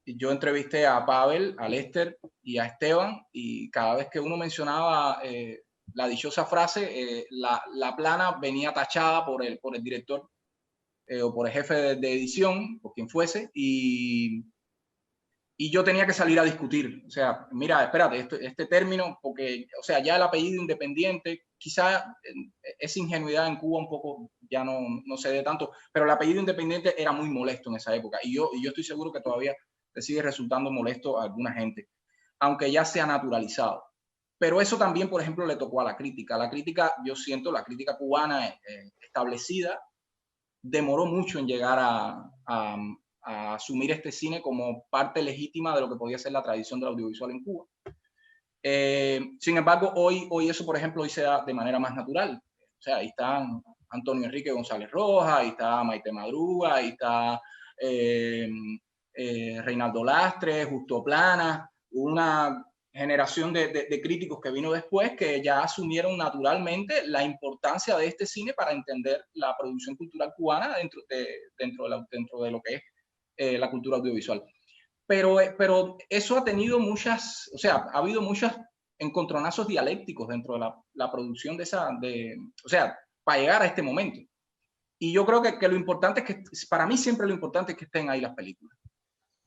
Yo entrevisté a Pavel, a Lester y a Esteban, y cada vez que uno mencionaba la dichosa frase, la plana venía tachada por el director o por el jefe de edición, por quien fuese, y yo tenía que salir a discutir. O sea, mira, espérate, este término, porque, o sea, ya el apellido independiente, quizá esa ingenuidad en Cuba un poco ya no se dé tanto, pero el apellido independiente era muy molesto en esa época, y yo estoy seguro que todavía le sigue resultando molesto a alguna gente, aunque ya se ha naturalizado. Pero eso también, por ejemplo, le tocó a la crítica. La crítica, yo siento, la crítica cubana establecida, demoró mucho en llegar a asumir este cine como parte legítima de lo que podía ser la tradición del audiovisual en Cuba. Sin embargo, hoy eso, por ejemplo, hoy se da de manera más natural. O sea, ahí están Antonio Enrique González Rojas, ahí está Maite Madruga, ahí está Reinaldo Lastre, Justo Plana, una generación de críticos que vino después, que ya asumieron naturalmente la importancia de este cine para entender la producción cultural cubana dentro de lo que es la cultura audiovisual. Pero eso ha tenido muchas, o sea, ha habido muchos encontronazos dialécticos dentro de la producción o sea, para llegar a este momento. Y yo creo que lo importante es que, para mí siempre lo importante es que estén ahí las películas.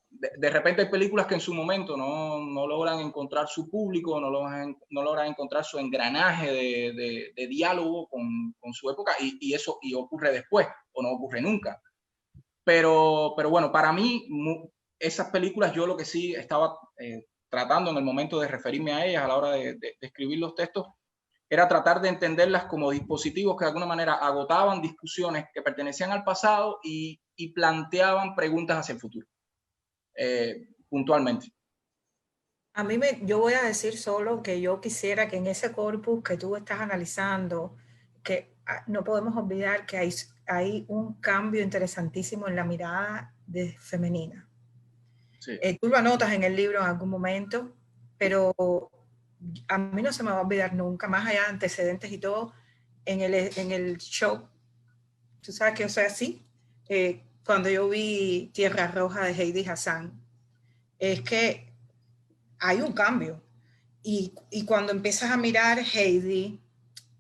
De repente hay películas que en su momento no logran encontrar su público, no logran encontrar su engranaje de diálogo con su época, y eso ocurre después, o no ocurre nunca. Pero bueno, para mí, esas películas, yo lo que sí estaba tratando en el momento de referirme a ellas a la hora de escribir los textos, era tratar de entenderlas como dispositivos que de alguna manera agotaban discusiones que pertenecían al pasado y planteaban preguntas hacia el futuro, puntualmente. Yo voy a decir solo que yo quisiera que en ese corpus que tú estás analizando, que no podemos olvidar que hay un cambio interesantísimo en la mirada femenina. Sí. Tú lo anotas en el libro en algún momento, pero a mí no se me va a olvidar nunca, más allá de antecedentes y todo, en el show, tú sabes que yo soy así, cuando yo vi Tierra Roja de Heidi Hassan, es que hay un cambio. Y cuando empiezas a mirar Heidi,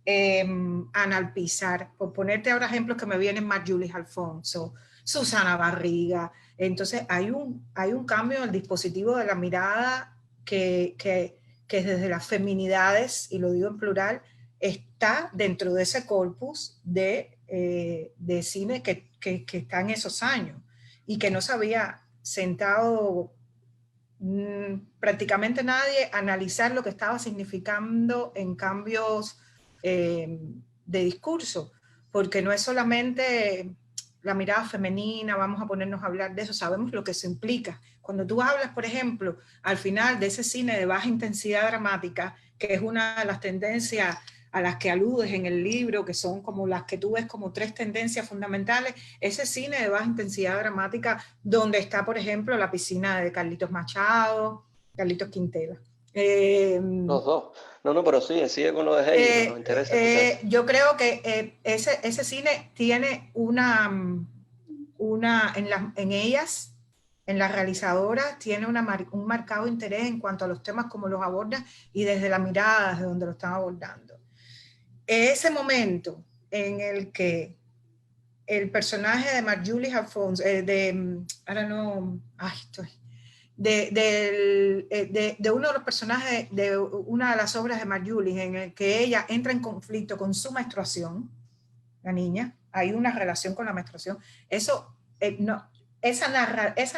Ana Alpizar, por ponerte ahora ejemplos que me vienen, Marjulis Alfonso, Susana Barriga, entonces hay un cambio en el dispositivo de la mirada que desde las feminidades, y lo digo en plural, está dentro de ese corpus de cine que está en esos años y que no se había sentado prácticamente nadie a analizar lo que estaba significando en cambios de discurso, porque no es solamente la mirada femenina, vamos a ponernos a hablar de eso, sabemos lo que eso implica. Cuando tú hablas, por ejemplo, al final de ese cine de baja intensidad dramática, que es una de las tendencias a las que aludes en el libro, que son como las que tú ves como 3 tendencias fundamentales, ese cine de baja intensidad dramática, donde está, por ejemplo, La piscina de Carlitos Machado, Carlitos Quintero. Los dos. No, pero sigue con lo de Heidi, nos interesa escuchar. Yo creo que ese cine tiene en ellas, en las realizadoras, tiene un marcado interés en cuanto a los temas, como los abordan y desde la mirada, desde donde lo están abordando. Ese momento en el que el personaje de Marjulis Alfonso, de uno de los personajes de una de las obras de Marjulis, en el que ella entra en conflicto con su menstruación, la niña, hay una relación con la menstruación, esa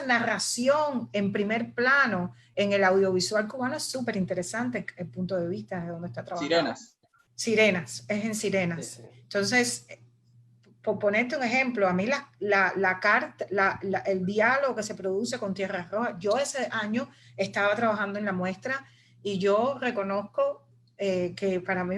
narración en primer plano en el audiovisual cubano es súper interesante, el punto de vista de donde está trabajando. Sirenas, es en Sirenas. Sí. Entonces, por ponerte un ejemplo, a mí el diálogo que se produce con Tierra Roja, yo ese año estaba trabajando en la muestra y yo reconozco que para mí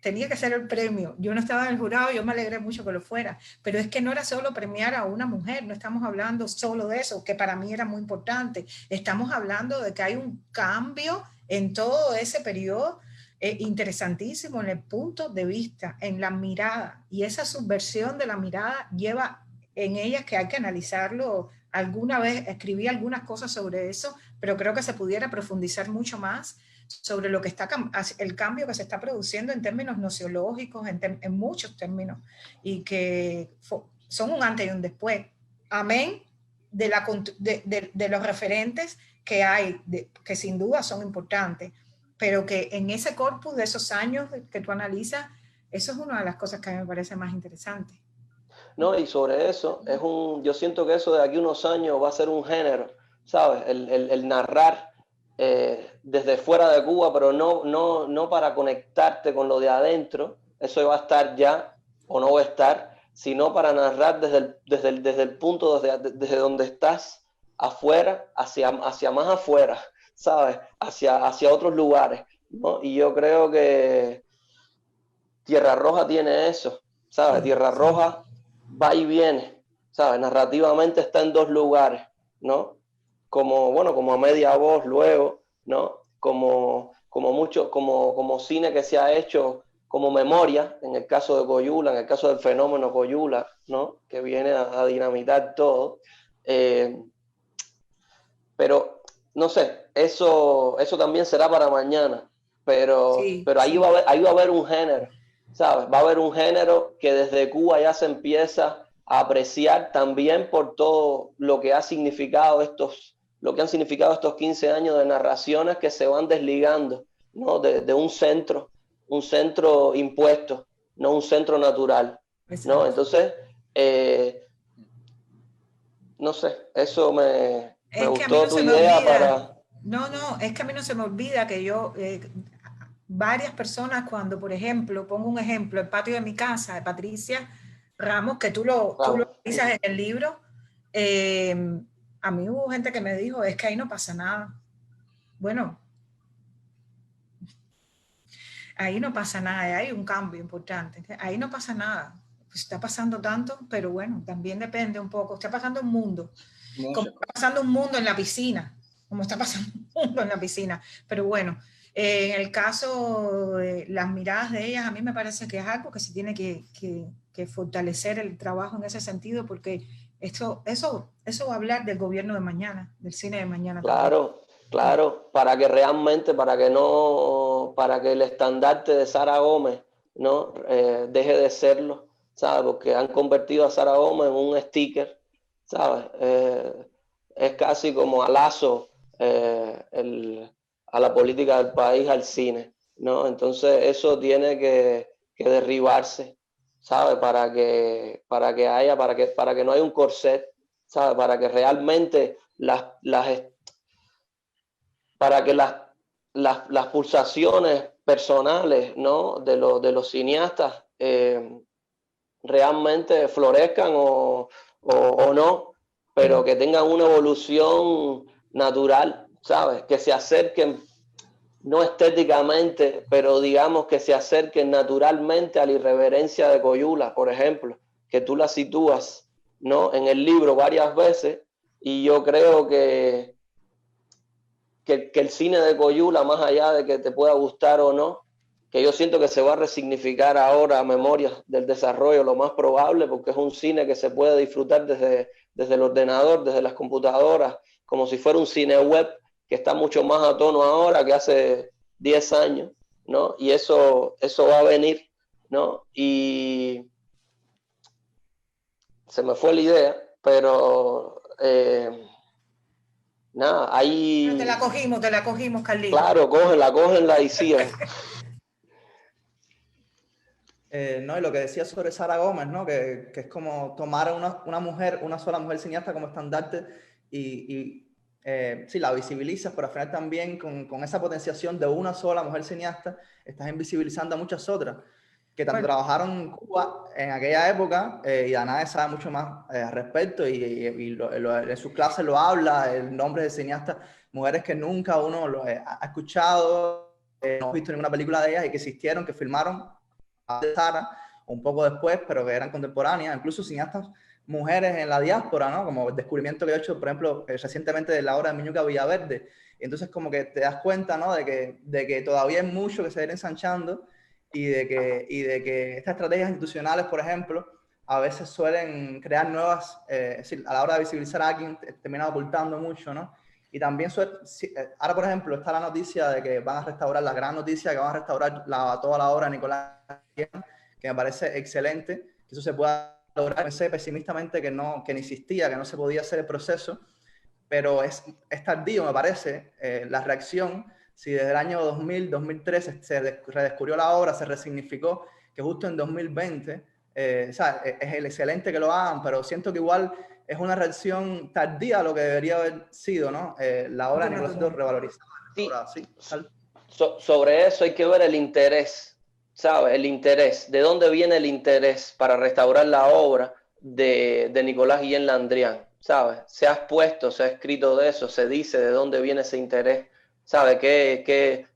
tenía que ser el premio. Yo no estaba en el jurado, yo me alegré mucho que lo fuera, pero es que no era solo premiar a una mujer, no estamos hablando solo de eso, que para mí era muy importante. Estamos hablando de que hay un cambio en todo ese periodo interesantísimo en el punto de vista, en la mirada, y esa subversión de la mirada lleva en ella que hay que analizarlo. Alguna vez escribí algunas cosas sobre eso, pero creo que se pudiera profundizar mucho más sobre lo que el cambio que se está produciendo en términos nociológicos, en muchos términos, y que son un antes y un después. Amén de los referentes que hay, que sin duda son importantes, pero que en ese corpus de esos años que tú analizas, eso es una de las cosas que a mí me parece más interesante. No, y sobre eso, yo siento que eso de aquí a unos años va a ser un género, ¿sabes? El narrar desde fuera de Cuba, pero no para conectarte con lo de adentro, eso va a estar ya o no va a estar, sino para narrar desde el punto, desde donde estás afuera, hacia más afuera, ¿sabes? Hacia otros lugares, ¿no? Y yo creo que Tierra Roja tiene eso, ¿sabes? Tierra Roja va y viene, ¿sabes? Narrativamente está en 2 lugares, ¿no? Como a media voz luego, ¿no? como cine que se ha hecho como memoria, en el caso de Coyula, en el caso del fenómeno Coyula, ¿no? Que viene a dinamitar todo. Pero no sé, eso también será para mañana, pero ahí va a haber un género, ¿sabes? Va a haber un género que desde Cuba ya se empieza a apreciar también por todo lo que ha significado lo que han significado estos 15 años de narraciones que se van desligando, ¿no? de un centro impuesto, no un centro natural, ¿no? Entonces, no sé, eso me gustó tu idea para... No, es que a mí no se me olvida que yo, varias personas cuando, por ejemplo, pongo un ejemplo, el patio de mi casa, de Patricia Ramos, que tú lo dices en el libro, a mí hubo gente que me dijo, es que ahí no pasa nada. Bueno, ahí no pasa nada, hay un cambio importante, ahí no pasa nada. Está pasando tanto, pero bueno, también depende un poco. Está pasando un mundo, como está pasando un mundo en la piscina, como está pasando un mundo en la piscina. Pero bueno, en el caso de las miradas de ellas, a mí me parece que es algo que se tiene que fortalecer el trabajo en ese sentido, porque eso va a hablar del gobierno de mañana, del cine de mañana. Claro, para que realmente, para que el estandarte de Sara Gómez, ¿no? Deje de serlo, ¿sabes? Porque han convertido a Sara Gómez en un sticker, ¿sabes? Es casi como alazo a la política del país, al cine, ¿no? Entonces eso tiene que derribarse, ¿sabes? Para que no haya un corset, ¿sabes? Para que realmente para que las pulsaciones personales, ¿no? de los cineastas realmente florezcan o no, pero que tengan una evolución natural, ¿sabes? Que se acerquen, no estéticamente, pero digamos que se acerquen naturalmente a la irreverencia de Coyula, por ejemplo, que tú la sitúas, ¿no? en el libro varias veces, y yo creo que el cine de Coyula, más allá de que te pueda gustar o no, que yo siento que se va a resignificar ahora a Memorias del Desarrollo, lo más probable, porque es un cine que se puede disfrutar desde el ordenador, desde las computadoras, como si fuera un cine web que está mucho más a tono ahora que hace 10 años, ¿no? Y eso va a venir, ¿no? Y se me fue la idea, pero... nada, ahí... Pero te la cogimos, Carlito. Claro, cógenla y sigan. No, y lo que decía sobre Sara Gómez, ¿no? Que es como tomar una sola mujer cineasta como estandarte y sí, la visibilizas, pero al final también con esa potenciación de una sola mujer cineasta, estás invisibilizando a muchas otras que tanto trabajaron en Cuba en aquella época y Danae sabe mucho más al respecto y en sus clases lo habla, el nombre de cineastas, mujeres que nunca uno ha escuchado, no ha visto ninguna película de ellas y que existieron, que filmaron de Sara, un poco después, pero que eran contemporáneas, incluso cineastas mujeres en la diáspora, ¿no? Como el descubrimiento que he hecho, por ejemplo, recientemente de la obra de Miñuca Villaverde. Entonces, como que te das cuenta, ¿no? De que todavía hay mucho que seguir ensanchando y de que estas estrategias institucionales, por ejemplo, a veces suelen crear nuevas, es decir, a la hora de visibilizar a alguien, terminan ocultando mucho, ¿no? Y también, ahora por ejemplo, está la noticia de que van a restaurar, la gran noticia de que van a restaurar toda la obra de Nicolás, que me parece excelente, que eso se pueda lograr. Pensé pesimistamente que no existía, que no se podía hacer el proceso, pero es tardío, me parece, la reacción. Si desde el año 2000, 2013 se redescubrió la obra, se resignificó, que justo en 2020, es el excelente que lo hagan, pero siento que igual es una reacción tardía a lo que debería haber sido, ¿no? La obra de Nicolás II revalorizada. Sí. Sobre eso hay que ver el interés, ¿sabes? El interés. ¿De dónde viene el interés para restaurar la obra de Nicolás Guillén Landrian? ¿Sabes? Se ha expuesto, se ha escrito de eso, se dice de dónde viene ese interés, ¿sabes?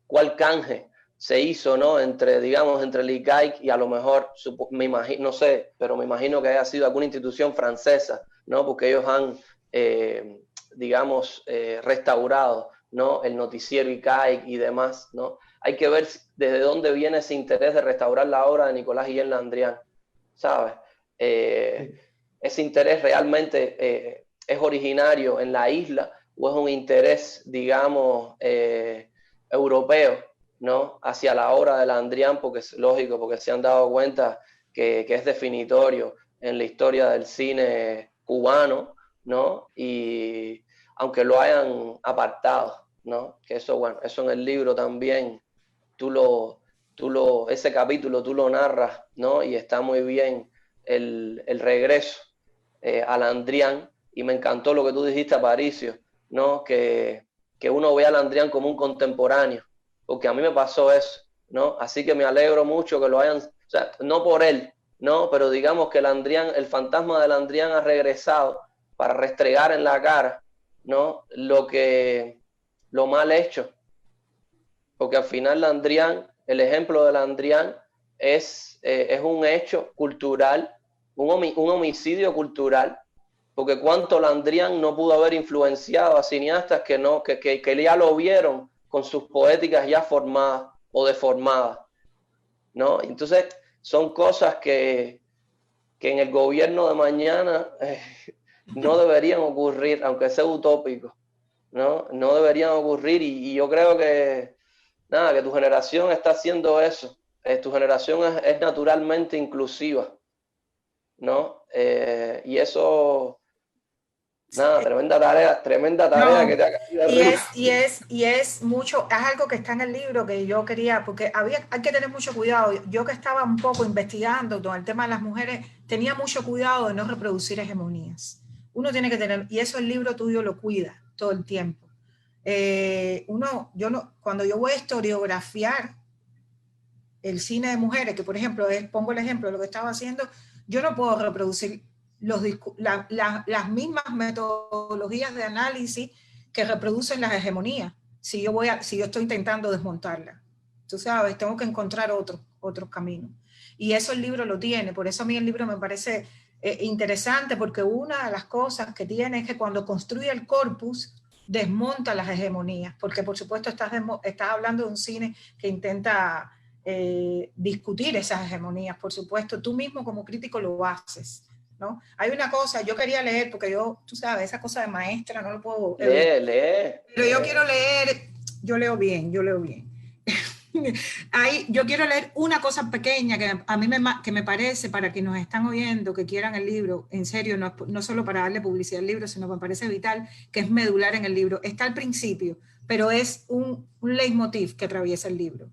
¿Cuál canje se hizo, ¿no? Entre el ICAIC y a lo mejor, me imagino, no sé, pero me imagino que haya sido alguna institución francesa, ¿no? Porque ellos han, restaurado ¿no? El noticiero ICAIC y demás, ¿no? Hay que ver desde dónde viene ese interés de restaurar la obra de Nicolás Guillén Landrian, ¿sabes? Ese interés realmente es originario en la isla o es un interés, digamos, europeo, ¿no? Hacia la obra de Landrian, porque es lógico, porque se han dado cuenta que es definitorio en la historia del cine cubano, ¿no? Y aunque lo hayan apartado, ¿no? Que eso, bueno, eso en el libro también, ese capítulo tú lo narras, ¿no? Y está muy bien el regreso a Landrian, y me encantó lo que tú dijiste, Aparicio, ¿no? Que uno ve a Landrian como un contemporáneo, porque a mí me pasó eso, ¿no? Así que me alegro mucho que lo hayan, o sea, no por él, ¿no? Pero digamos que Landrian, el fantasma de Landrian ha regresado para restregar en la cara, ¿no? Lo mal hecho, porque al final Landrian, el ejemplo de Landrian es un hecho cultural, un homicidio cultural, porque cuánto Landrian no pudo haber influenciado a cineastas que ya lo vieron con sus poéticas ya formadas o deformadas, ¿no? Entonces son cosas que en el gobierno de mañana no deberían ocurrir, aunque sea utópico, ¿no? No deberían ocurrir, y yo creo que nada, que tu generación está haciendo eso. Tu generación es naturalmente inclusiva, ¿no? Y eso, nada, tremenda tarea No, que te ha caído arriba. y es mucho, es algo que está en el libro que yo quería, porque hay que tener mucho cuidado. Yo que estaba un poco investigando todo el tema de las mujeres, tenía mucho cuidado de no reproducir hegemonías. Uno tiene que tener, y eso el libro tuyo lo cuida todo el tiempo. Cuando yo voy a historiografiar el cine de mujeres, que por ejemplo, pongo el ejemplo de lo que estaba haciendo, yo no puedo reproducir las mismas metodologías de análisis que reproducen las hegemonías, si yo estoy intentando desmontarlas. Tú sabes, tengo que encontrar otros caminos. Y eso el libro lo tiene, por eso a mí el libro me parece interesante, porque una de las cosas que tiene es que cuando construye el corpus, desmonta las hegemonías, porque por supuesto estás hablando de un cine que intenta discutir esas hegemonías, por supuesto, tú mismo como crítico lo haces, ¿no? Hay una cosa, yo quería leer, porque tú sabes, esa cosa de maestra no lo puedo evitar, pero yo quiero leer, yo leo bien. Yo quiero leer una cosa pequeña que a mí me parece, para quienes nos están oyendo, que quieran el libro, en serio, no solo para darle publicidad al libro, sino que me parece vital, que es medular en el libro. Está al principio, pero es un leitmotiv que atraviesa el libro.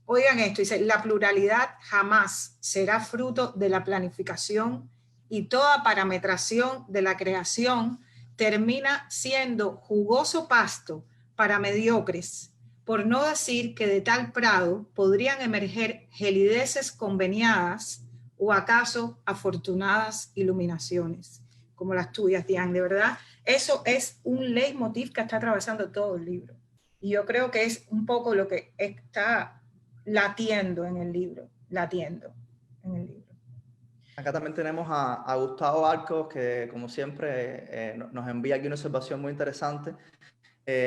Oigan esto, dice: la pluralidad jamás será fruto de la planificación, y toda parametración de la creación termina siendo jugoso pasto para mediocres, por no decir que de tal prado podrían emerger gelideces conveniadas o acaso afortunadas iluminaciones, como las tuyas, Diane. De verdad, eso es un leitmotiv que está atravesando todo el libro. Y yo creo que es un poco lo que está latiendo en el libro. Acá también tenemos a Gustavo Arcos, que como siempre nos envía aquí una observación muy interesante.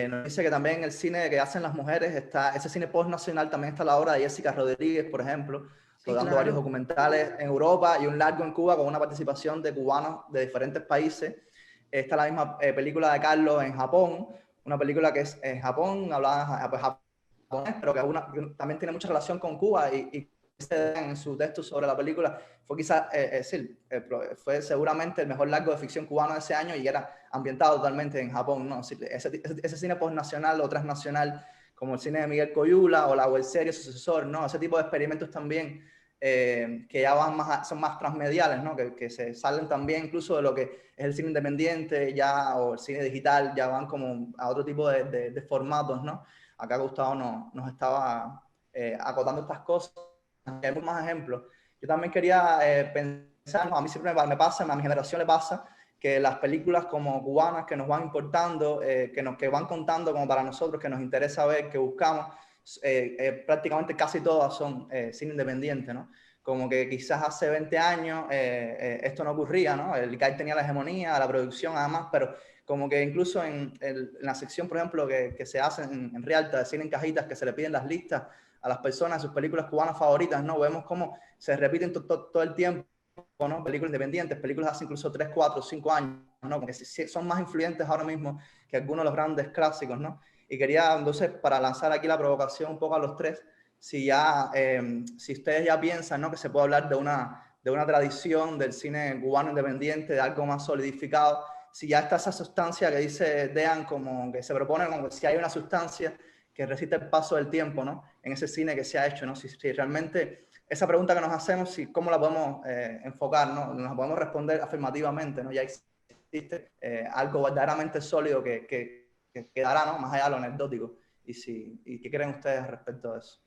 Nos dice que también en el cine que hacen las mujeres, ese cine postnacional, también está la obra de Jessica Rodríguez, por ejemplo, rodando varios documentales en Europa y un largo en Cuba con una participación de cubanos de diferentes países. Está la misma película de Carlos en Japón, una película que es en Japón, hablada japonés, pero que también tiene mucha relación con Cuba, y en su texto sobre la película fue quizás, fue seguramente el mejor largo de ficción cubano de ese año, y era ambientado totalmente en Japón, ¿no? Ese cine postnacional o transnacional, como el cine de Miguel Coyula o la web serie sucesor, ¿no? Ese tipo de experimentos también que ya son más transmediales, ¿no? Que se salen también incluso de lo que es el cine independiente ya, o el cine digital, ya van como a otro tipo de formatos, ¿no? Acá Gustavo nos estaba acotando estas cosas. Hay muchos más ejemplos. Yo también quería pensar, a mí siempre me pasa, a mi generación le pasa, que las películas como cubanas que nos van importando, que van contando como para nosotros, que nos interesa ver, que buscamos, prácticamente casi todas son cine independiente, ¿no? como que quizás hace 20 años esto no ocurría, ¿no? El ICAI tenía la hegemonía, la producción además, pero como que incluso en la sección, por ejemplo, que se hace en Rialta, de cine en cajitas, que se le piden las listas a las personas, sus películas cubanas favoritas, ¿no? Vemos cómo se repiten todo el tiempo, ¿no? Películas independientes, películas hace incluso 3, 4, 5 años, ¿no? Porque son más influyentes ahora mismo que algunos de los grandes clásicos, ¿no? Y quería, entonces, para lanzar aquí la provocación un poco a los tres, si ustedes ya piensan, ¿no? Que se puede hablar de una tradición del cine cubano independiente, de algo más solidificado, si ya está esa sustancia que dice Dean, como que se propone, como que si hay una sustancia que resiste el paso del tiempo, ¿no? En ese cine que se ha hecho, ¿no? Si realmente esa pregunta que nos hacemos, ¿cómo la podemos enfocar, ¿no? Nos podemos responder afirmativamente, ¿no? Ya existe algo verdaderamente sólido que quedará, ¿no? Más allá de lo anecdótico. ¿Y qué creen ustedes respecto a eso?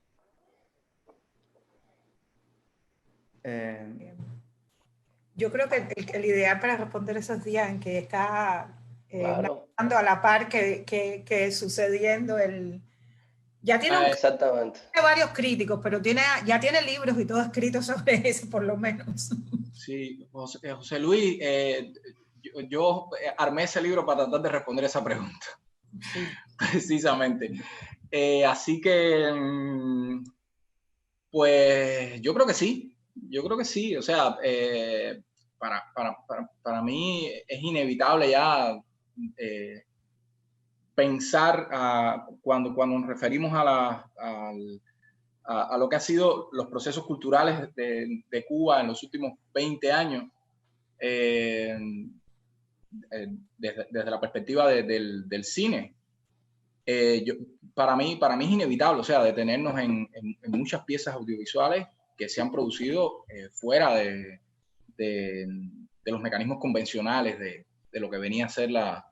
Yo creo que el ideal para responder esos días en que está Claro. a la par que sucediendo ya tiene exactamente. varios críticos, pero ya tiene libros y todo escrito sobre eso, por lo menos. Sí, José Luis, yo armé ese libro para tratar de responder esa pregunta. Sí. Precisamente. Así que, pues yo creo que sí. Yo creo que sí. O sea, para mí es inevitable ya pensar cuando nos referimos a lo que han sido los procesos culturales de Cuba en los últimos 20 años, desde la perspectiva del cine. Para mí es inevitable, o sea, detenernos en muchas piezas audiovisuales que se han producido fuera de los mecanismos convencionales de lo que venía a ser la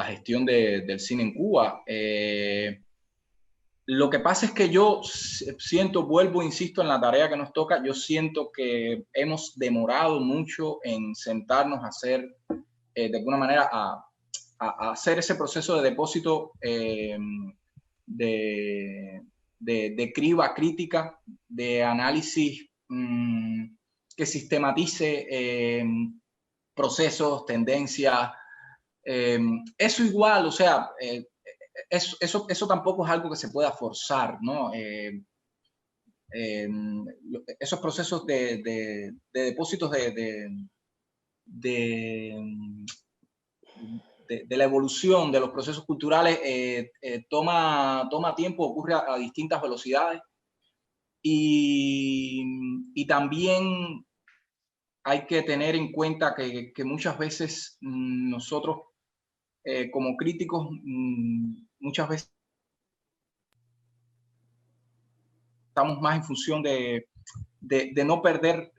gestión del cine en Cuba. Lo que pasa es que yo siento, vuelvo, insisto en la tarea que nos toca, yo siento que hemos demorado mucho en sentarnos a hacer, de alguna manera, a hacer ese proceso de depósito de criba crítica, de análisis que sistematice procesos, tendencias. Eso igual, o sea, eso tampoco es algo que se pueda forzar, ¿no? Esos procesos de depósitos de la evolución de los procesos culturales toma tiempo, ocurre a distintas velocidades y también hay que tener en cuenta que muchas veces nosotros como críticos muchas veces estamos más en función de no perder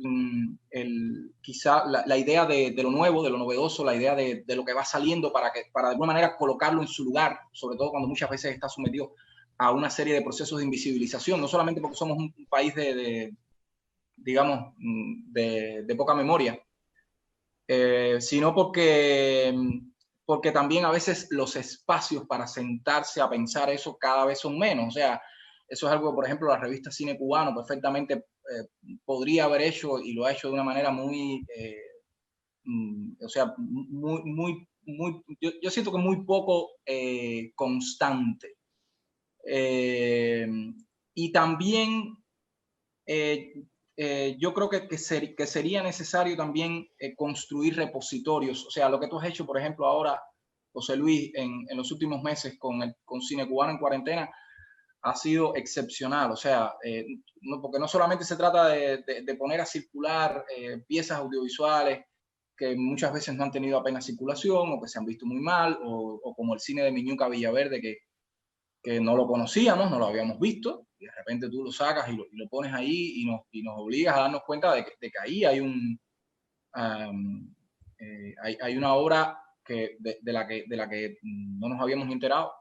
quizá la idea de lo nuevo, de lo novedoso, la idea de lo que va saliendo para de alguna manera colocarlo en su lugar, sobre todo cuando muchas veces está sometido a una serie de procesos de invisibilización, no solamente porque somos un país digamos, de poca memoria, sino porque también a veces los espacios para sentarse a pensar eso cada vez son menos. O sea, eso es algo, por ejemplo, la revista Cine Cubano perfectamente podría haber hecho y lo ha hecho de una manera muy, o sea, yo siento que muy poco constante. Y también yo creo que sería necesario también construir repositorios. O sea, lo que tú has hecho, por ejemplo, ahora, José Luis, en los últimos meses con Cine Cubano en Cuarentena, ha sido excepcional. O sea, porque no solamente se trata de poner a circular piezas audiovisuales que muchas veces no han tenido apenas circulación o que se han visto muy mal, o como el cine de Miñuca Villaverde, que no lo conocíamos, no lo habíamos visto, y de repente tú lo sacas y lo pones ahí y nos obligas a darnos cuenta de que ahí hay hay una obra de la que no nos habíamos enterado.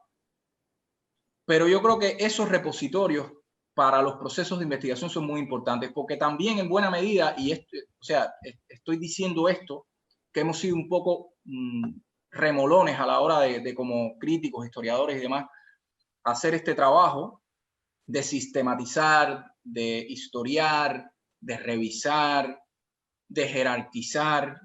Pero yo creo que esos repositorios para los procesos de investigación son muy importantes, porque también en buena medida, o sea, estoy diciendo esto, que hemos sido un poco remolones a la hora de como críticos, historiadores y demás, hacer este trabajo de sistematizar, de historiar, de revisar, de jerarquizar.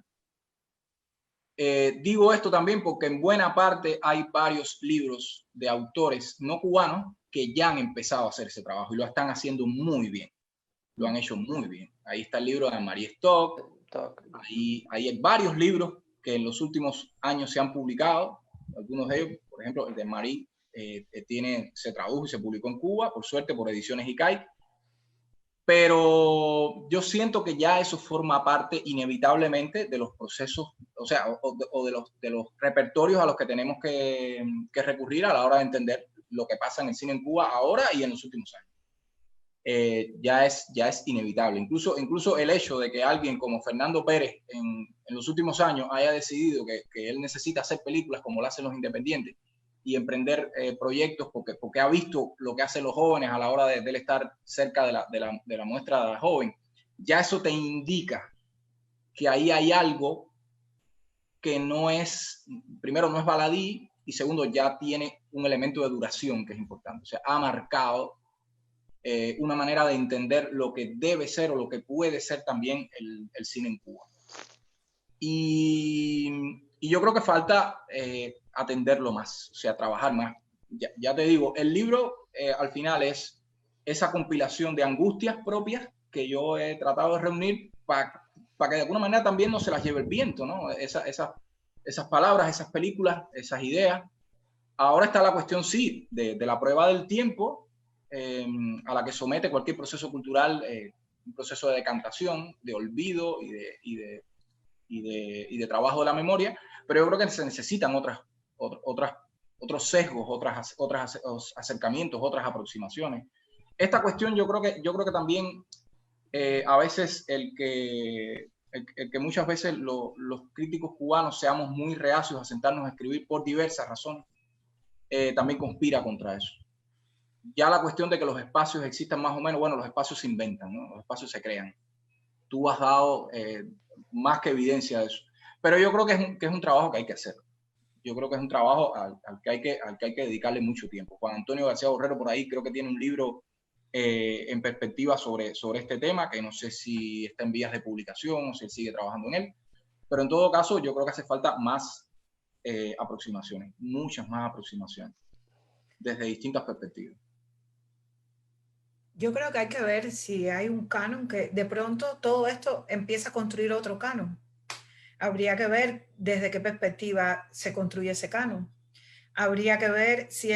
Digo esto también porque en buena parte hay varios libros de autores no cubanos que ya han empezado a hacer ese trabajo y lo están haciendo muy bien. Lo han hecho muy bien. Ahí está el libro de Marie Stock. Ahí hay varios libros que en los últimos años se han publicado. Algunos de ellos, por ejemplo, el de Marie, se tradujo y se publicó en Cuba, por suerte, por Ediciones Icay. Pero yo siento que ya eso forma parte inevitablemente de los procesos, o sea, o de los repertorios a los que tenemos que recurrir a la hora de entender lo que pasa en el cine en Cuba ahora y en los últimos años. Ya es inevitable. Incluso el hecho de que alguien como Fernando Pérez en los últimos años haya decidido que él necesita hacer películas como lo hacen los independientes y emprender proyectos porque ha visto lo que hacen los jóvenes a la hora de él estar cerca de la muestra joven, ya eso te indica que ahí hay algo que no es, primero no es baladí y segundo ya tiene un elemento de duración que es importante. O sea, ha marcado una manera de entender lo que debe ser o lo que puede ser también el cine en Cuba. Y yo creo que falta atenderlo más, o sea, trabajar más. Ya te digo, el libro al final es esa compilación de angustias propias que yo he tratado de reunir para que de alguna manera también no se las lleve el viento, ¿no? Esas palabras, esas películas, esas ideas. Ahora está la cuestión, sí, de la prueba del tiempo a la que somete cualquier proceso cultural, un proceso de decantación, de olvido y de trabajo de la memoria, pero yo creo que se necesitan otros sesgos, otros acercamientos, otras aproximaciones. Esta cuestión yo creo que también a veces el que muchas veces los críticos cubanos seamos muy reacios a sentarnos a escribir por diversas razones, también conspira contra eso. Ya la cuestión de que los espacios existan más o menos, bueno, los espacios se inventan, ¿no? Los espacios se crean. Tú has dado más que evidencia de eso. Pero yo creo que es un trabajo que hay que hacer. Yo creo que es un trabajo al que hay que dedicarle mucho tiempo. Juan Antonio García Borrero por ahí creo que tiene un libro en perspectiva sobre este tema, que no sé si está en vías de publicación o si él sigue trabajando en él. Pero en todo caso, yo creo que hace falta más aproximaciones, muchas más aproximaciones, desde distintas perspectivas. Yo creo que hay que ver si hay un canon que de pronto todo esto empieza a construir otro canon. Habría que ver desde qué perspectiva se construye ese canon. Habría que ver si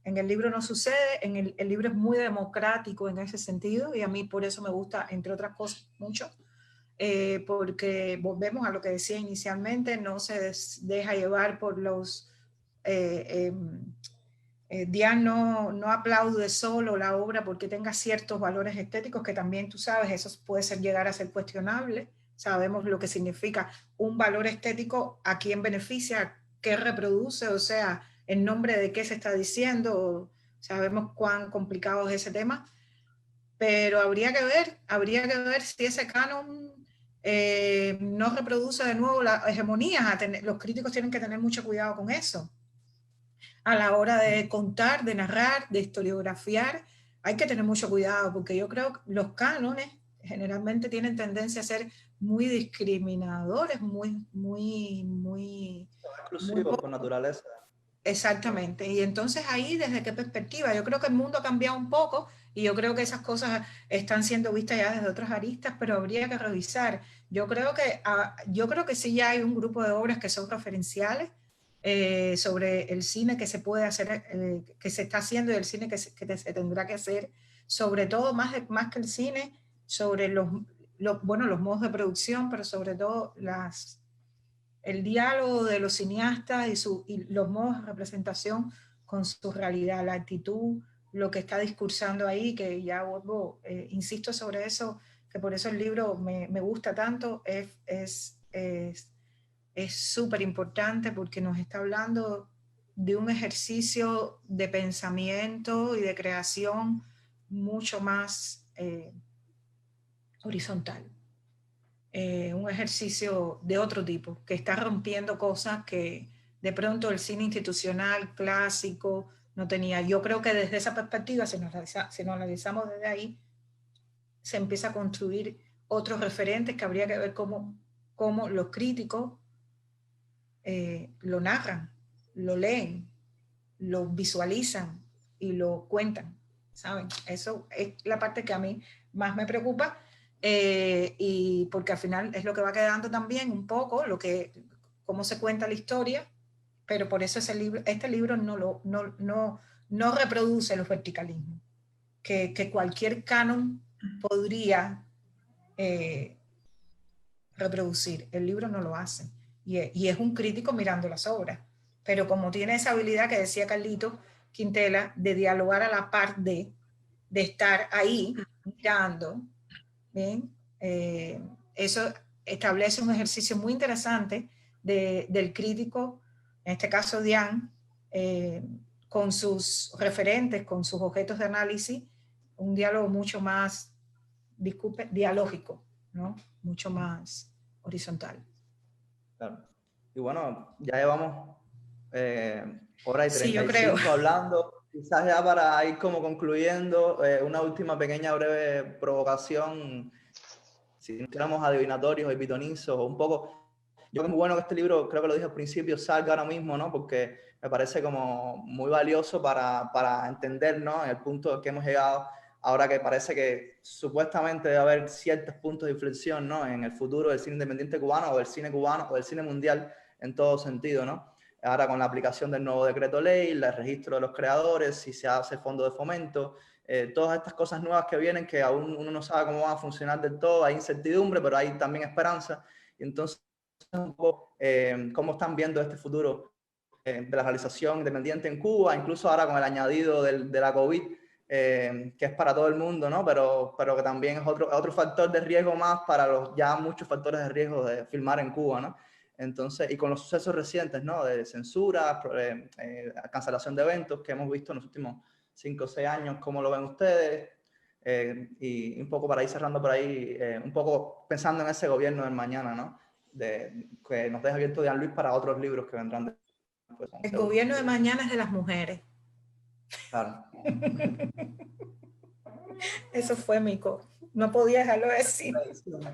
en el libro no sucede, el libro es muy democrático en ese sentido y a mí por eso me gusta, entre otras cosas, mucho, porque volvemos a lo que decía inicialmente, no se deja llevar por los... Diane no aplaude solo la obra porque tenga ciertos valores estéticos que también tú sabes, eso puede llegar a ser cuestionable. Sabemos lo que significa un valor estético, a quién beneficia, qué reproduce, o sea, en nombre de qué se está diciendo. Sabemos cuán complicado es ese tema, pero habría que ver si ese canon no reproduce de nuevo las hegemonías. Los críticos tienen que tener mucho cuidado con eso. A la hora de contar, de narrar, de historiografiar, hay que tener mucho cuidado porque yo creo que los cánones generalmente tienen tendencia a ser muy discriminadores, muy exclusivos por naturaleza. Exactamente. Y entonces ahí, ¿desde qué perspectiva? Yo creo que el mundo ha cambiado un poco y yo creo que esas cosas están siendo vistas ya desde otras aristas, pero habría que revisar. Yo creo que sí ya hay un grupo de obras que son referenciales sobre el cine que se puede hacer, que se está haciendo y el cine que se tendrá que hacer, sobre todo más que el cine, sobre los modos de producción, pero sobre todo el diálogo de los cineastas y los modos de representación con su realidad, la actitud, lo que está discursando ahí, que ya vuelvo, insisto sobre eso, que por eso el libro me gusta tanto, es súper importante porque nos está hablando de un ejercicio de pensamiento y de creación mucho más horizontal. Un ejercicio de otro tipo, que está rompiendo cosas que de pronto el cine institucional clásico no tenía. Yo creo que desde esa perspectiva, si nos analizamos desde ahí, se empieza a construir otros referentes que habría que ver cómo los críticos lo narran, lo leen, lo visualizan y lo cuentan, ¿saben? Eso es la parte que a mí más me preocupa, y porque al final es lo que va quedando también un poco, cómo se cuenta la historia, pero por eso este libro no reproduce los verticalismos que cualquier canon podría reproducir. El libro no lo hace, y es un crítico mirando las obras, pero como tiene esa habilidad que decía Carlito Quintela de dialogar a la par de estar ahí mirando, ¿bien? Eso establece un ejercicio muy interesante del crítico, en este caso Diane, con sus referentes, con sus objetos de análisis, un diálogo mucho más, dialógico, ¿no? Mucho más horizontal. Claro. Y bueno, ya llevamos hora y 35 sí, yo creo. hablando. Quizás ya para ir como concluyendo, una última pequeña breve provocación, si no éramos adivinatorios y pitonizos, o un poco. Yo creo que es muy bueno que este libro, creo que lo dije al principio, salga ahora mismo, ¿no? Porque me parece como muy valioso para entender, ¿no? En el punto al que hemos llegado, ahora que parece que supuestamente debe haber ciertos puntos de inflexión, ¿no? En el futuro del cine independiente cubano, o del cine cubano, o del cine mundial, en todo sentido, ¿no? Ahora con la aplicación del nuevo decreto ley, el registro de los creadores, si se hace fondo de fomento, todas estas cosas nuevas que vienen, que aún uno no sabe cómo van a funcionar del todo, hay incertidumbre, pero hay también esperanza. Y entonces, un poco, cómo están viendo este futuro de la realización independiente en Cuba, incluso ahora con el añadido de la COVID, que es para todo el mundo, ¿no? Pero que también es otro factor de riesgo más para los ya muchos factores de riesgo de filmar en Cuba, ¿no? Entonces, y con los sucesos recientes, ¿no? De censura, cancelación de eventos que hemos visto en los últimos 5 o 6 años, ¿cómo lo ven ustedes? Y un poco para ir cerrando por ahí, un poco pensando en ese gobierno del mañana, ¿no? Que nos deja abierto Diane Luis para otros libros que vendrán después. El gobierno de mañana es de las mujeres. Claro. Eso fue no podía dejarlo de decir.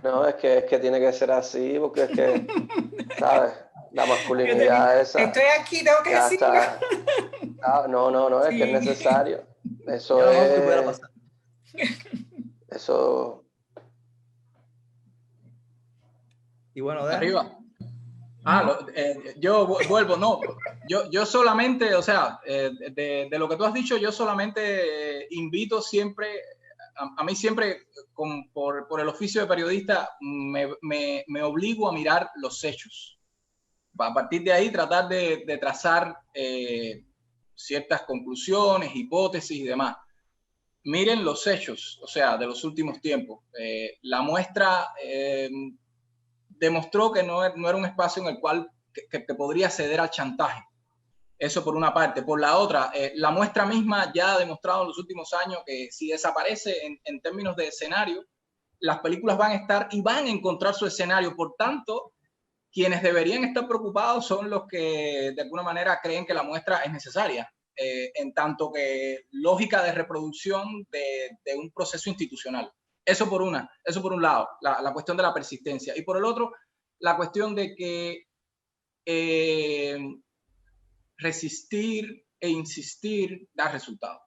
No, es que tiene que ser así, porque es que, ¿sabes? La masculinidad esa. Estoy aquí, tengo que decirlo. No, Sí. es que es necesario. Eso es. Eso. Y bueno, arriba. Yo vuelvo, no. Yo solamente, o sea, de lo que tú has dicho, yo solamente invito siempre, a mí siempre, por el oficio de periodista, me obligo a mirar los hechos. A partir de ahí, tratar de trazar ciertas conclusiones, hipótesis y demás. Miren los hechos, o sea, de los últimos tiempos. La muestra demostró que no era un espacio en el cual que podría ceder al chantaje. Eso por una parte. Por la otra, la muestra misma ya ha demostrado en los últimos años que si desaparece en términos de escenario, las películas van a estar y van a encontrar su escenario. Por tanto, quienes deberían estar preocupados son los que de alguna manera creen que la muestra es necesaria, en tanto que lógica de reproducción de un proceso institucional. Eso por un lado, la cuestión de la persistencia. Y por el otro, la cuestión de que resistir e insistir da resultado.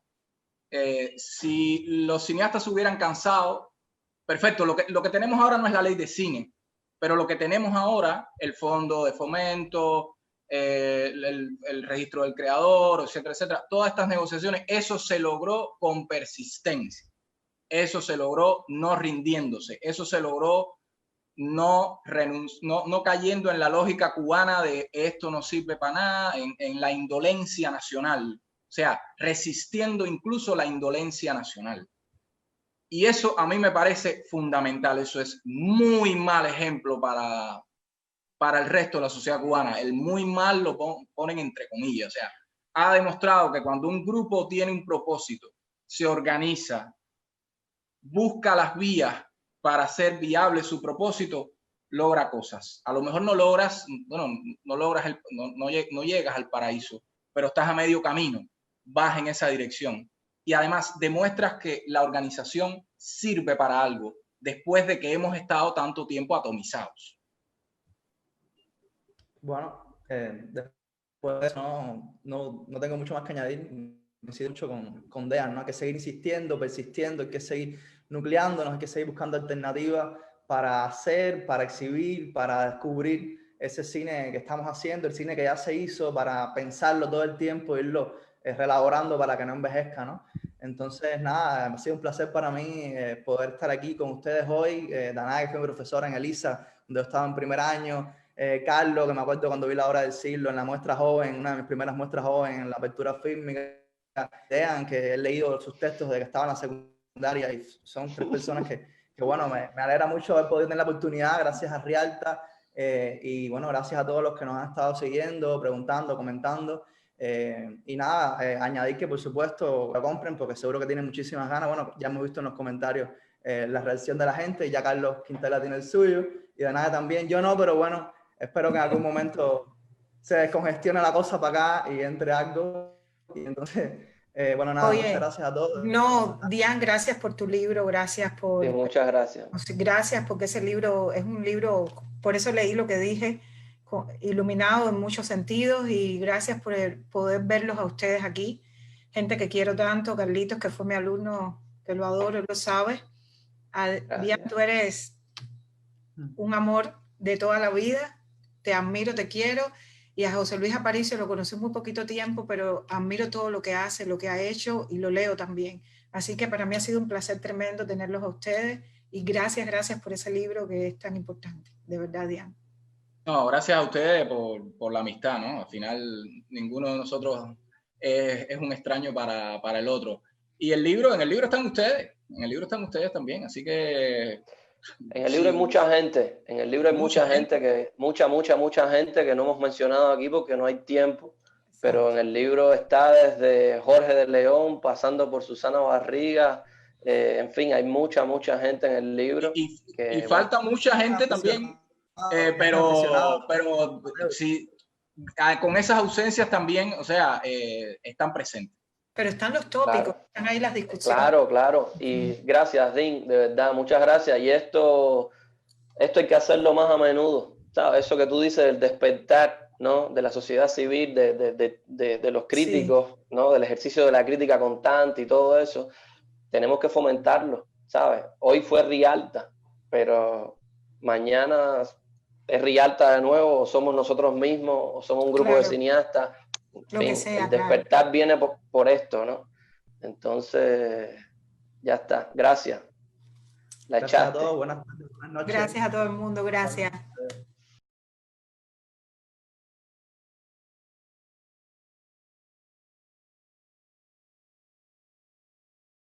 Si los cineastas se hubieran cansado, perfecto, lo que tenemos ahora no es la ley de cine, pero lo que tenemos ahora, el fondo de fomento, el registro del creador, etcétera, etcétera, todas estas negociaciones, eso se logró con persistencia. Eso se logró no rindiéndose, eso se logró no cayendo en la lógica cubana de esto no sirve para nada, en la indolencia nacional, o sea, resistiendo incluso la indolencia nacional. Y eso a mí me parece fundamental, eso es muy mal ejemplo para el resto de la sociedad cubana, el muy mal lo ponen entre comillas, o sea, ha demostrado que cuando un grupo tiene un propósito, se organiza, busca las vías para hacer viable su propósito, logra cosas. A lo mejor no logras, bueno, no llegas al paraíso, pero estás a medio camino, vas en esa dirección. y además demuestras que la organización sirve para algo después de que hemos estado tanto tiempo atomizados. Bueno, después de eso no tengo mucho más que añadir. Coincido mucho con Dean, ¿no? Hay que seguir insistiendo, persistiendo, hay que seguir nucleándonos, hay que seguir buscando alternativas para hacer, para exhibir, para descubrir ese cine que estamos haciendo, el cine que ya se hizo, para pensarlo todo el tiempo, irlo relaborando para que no envejezca, ¿no? Entonces, nada, ha sido un placer para mí poder estar aquí con ustedes hoy. Danae, que fue mi profesora en Elisa, donde yo estaba en primer año. Carlos, que me acuerdo cuando vi La Hora del Siglo en la muestra joven, una de mis primeras muestras joven en la apertura fílmica. Dean, que he leído sus textos desde que estaba en la secundaria, y son 3 personas que bueno, me alegra mucho haber podido tener la oportunidad, gracias a Rialta, y bueno, gracias a todos los que nos han estado siguiendo, preguntando, comentando, y nada, añadir que por supuesto lo compren porque seguro que tienen muchísimas ganas. Bueno, ya hemos visto en los comentarios la reacción de la gente, y ya Carlos Quintela tiene el suyo, y de nada también, yo no, pero bueno, espero que en algún momento se descongestione la cosa para acá y entre algo. Y entonces, bueno, nada, Oye, muchas gracias a todos. No, Dian, gracias por tu libro, gracias por... Sí, muchas gracias. Gracias porque ese libro es un libro, por eso leí lo que dije, iluminado en muchos sentidos, y gracias por poder verlos a ustedes aquí, gente que quiero tanto, Carlitos, que fue mi alumno, que lo adoro, lo sabes. Dian, tú eres un amor de toda la vida, te admiro, te quiero. Y a José Luis Aparicio lo conocí muy poquito tiempo, pero admiro todo lo que hace, lo que ha hecho, y lo leo también. Así que para mí ha sido un placer tremendo tenerlos a ustedes, y gracias por ese libro que es tan importante. De verdad, Diana. No, gracias a ustedes por la amistad, ¿no? Al final, ninguno de nosotros es un extraño para el otro. Y en el libro están ustedes también, así que... En el libro hay mucha gente, mucha gente que no hemos mencionado aquí porque no hay tiempo. Exacto. Pero en el libro está desde Jorge de León, pasando por Susana Barriga, en fin, hay mucha gente en el libro. Y falta mucha gente también, pero sí, con esas ausencias también, o sea, están presentes. Pero están los tópicos, claro. Están ahí las discusiones. Claro. Y gracias, Dean, de verdad, muchas gracias. Y esto hay que hacerlo más a menudo, ¿sabes? Eso que tú dices del despertar, ¿no? De la sociedad civil, de los críticos, sí. ¿No? Del ejercicio de la crítica constante y todo eso. Tenemos que fomentarlo, ¿sabes? Hoy fue Rialta, pero mañana es Rialta de nuevo, o somos nosotros mismos, o somos un grupo de cineastas. Lo que sea, el despertar viene por esto, ¿no? Entonces, ya está. Gracias. Gracias a todos. Buenas noches. Gracias a todo el mundo. Gracias.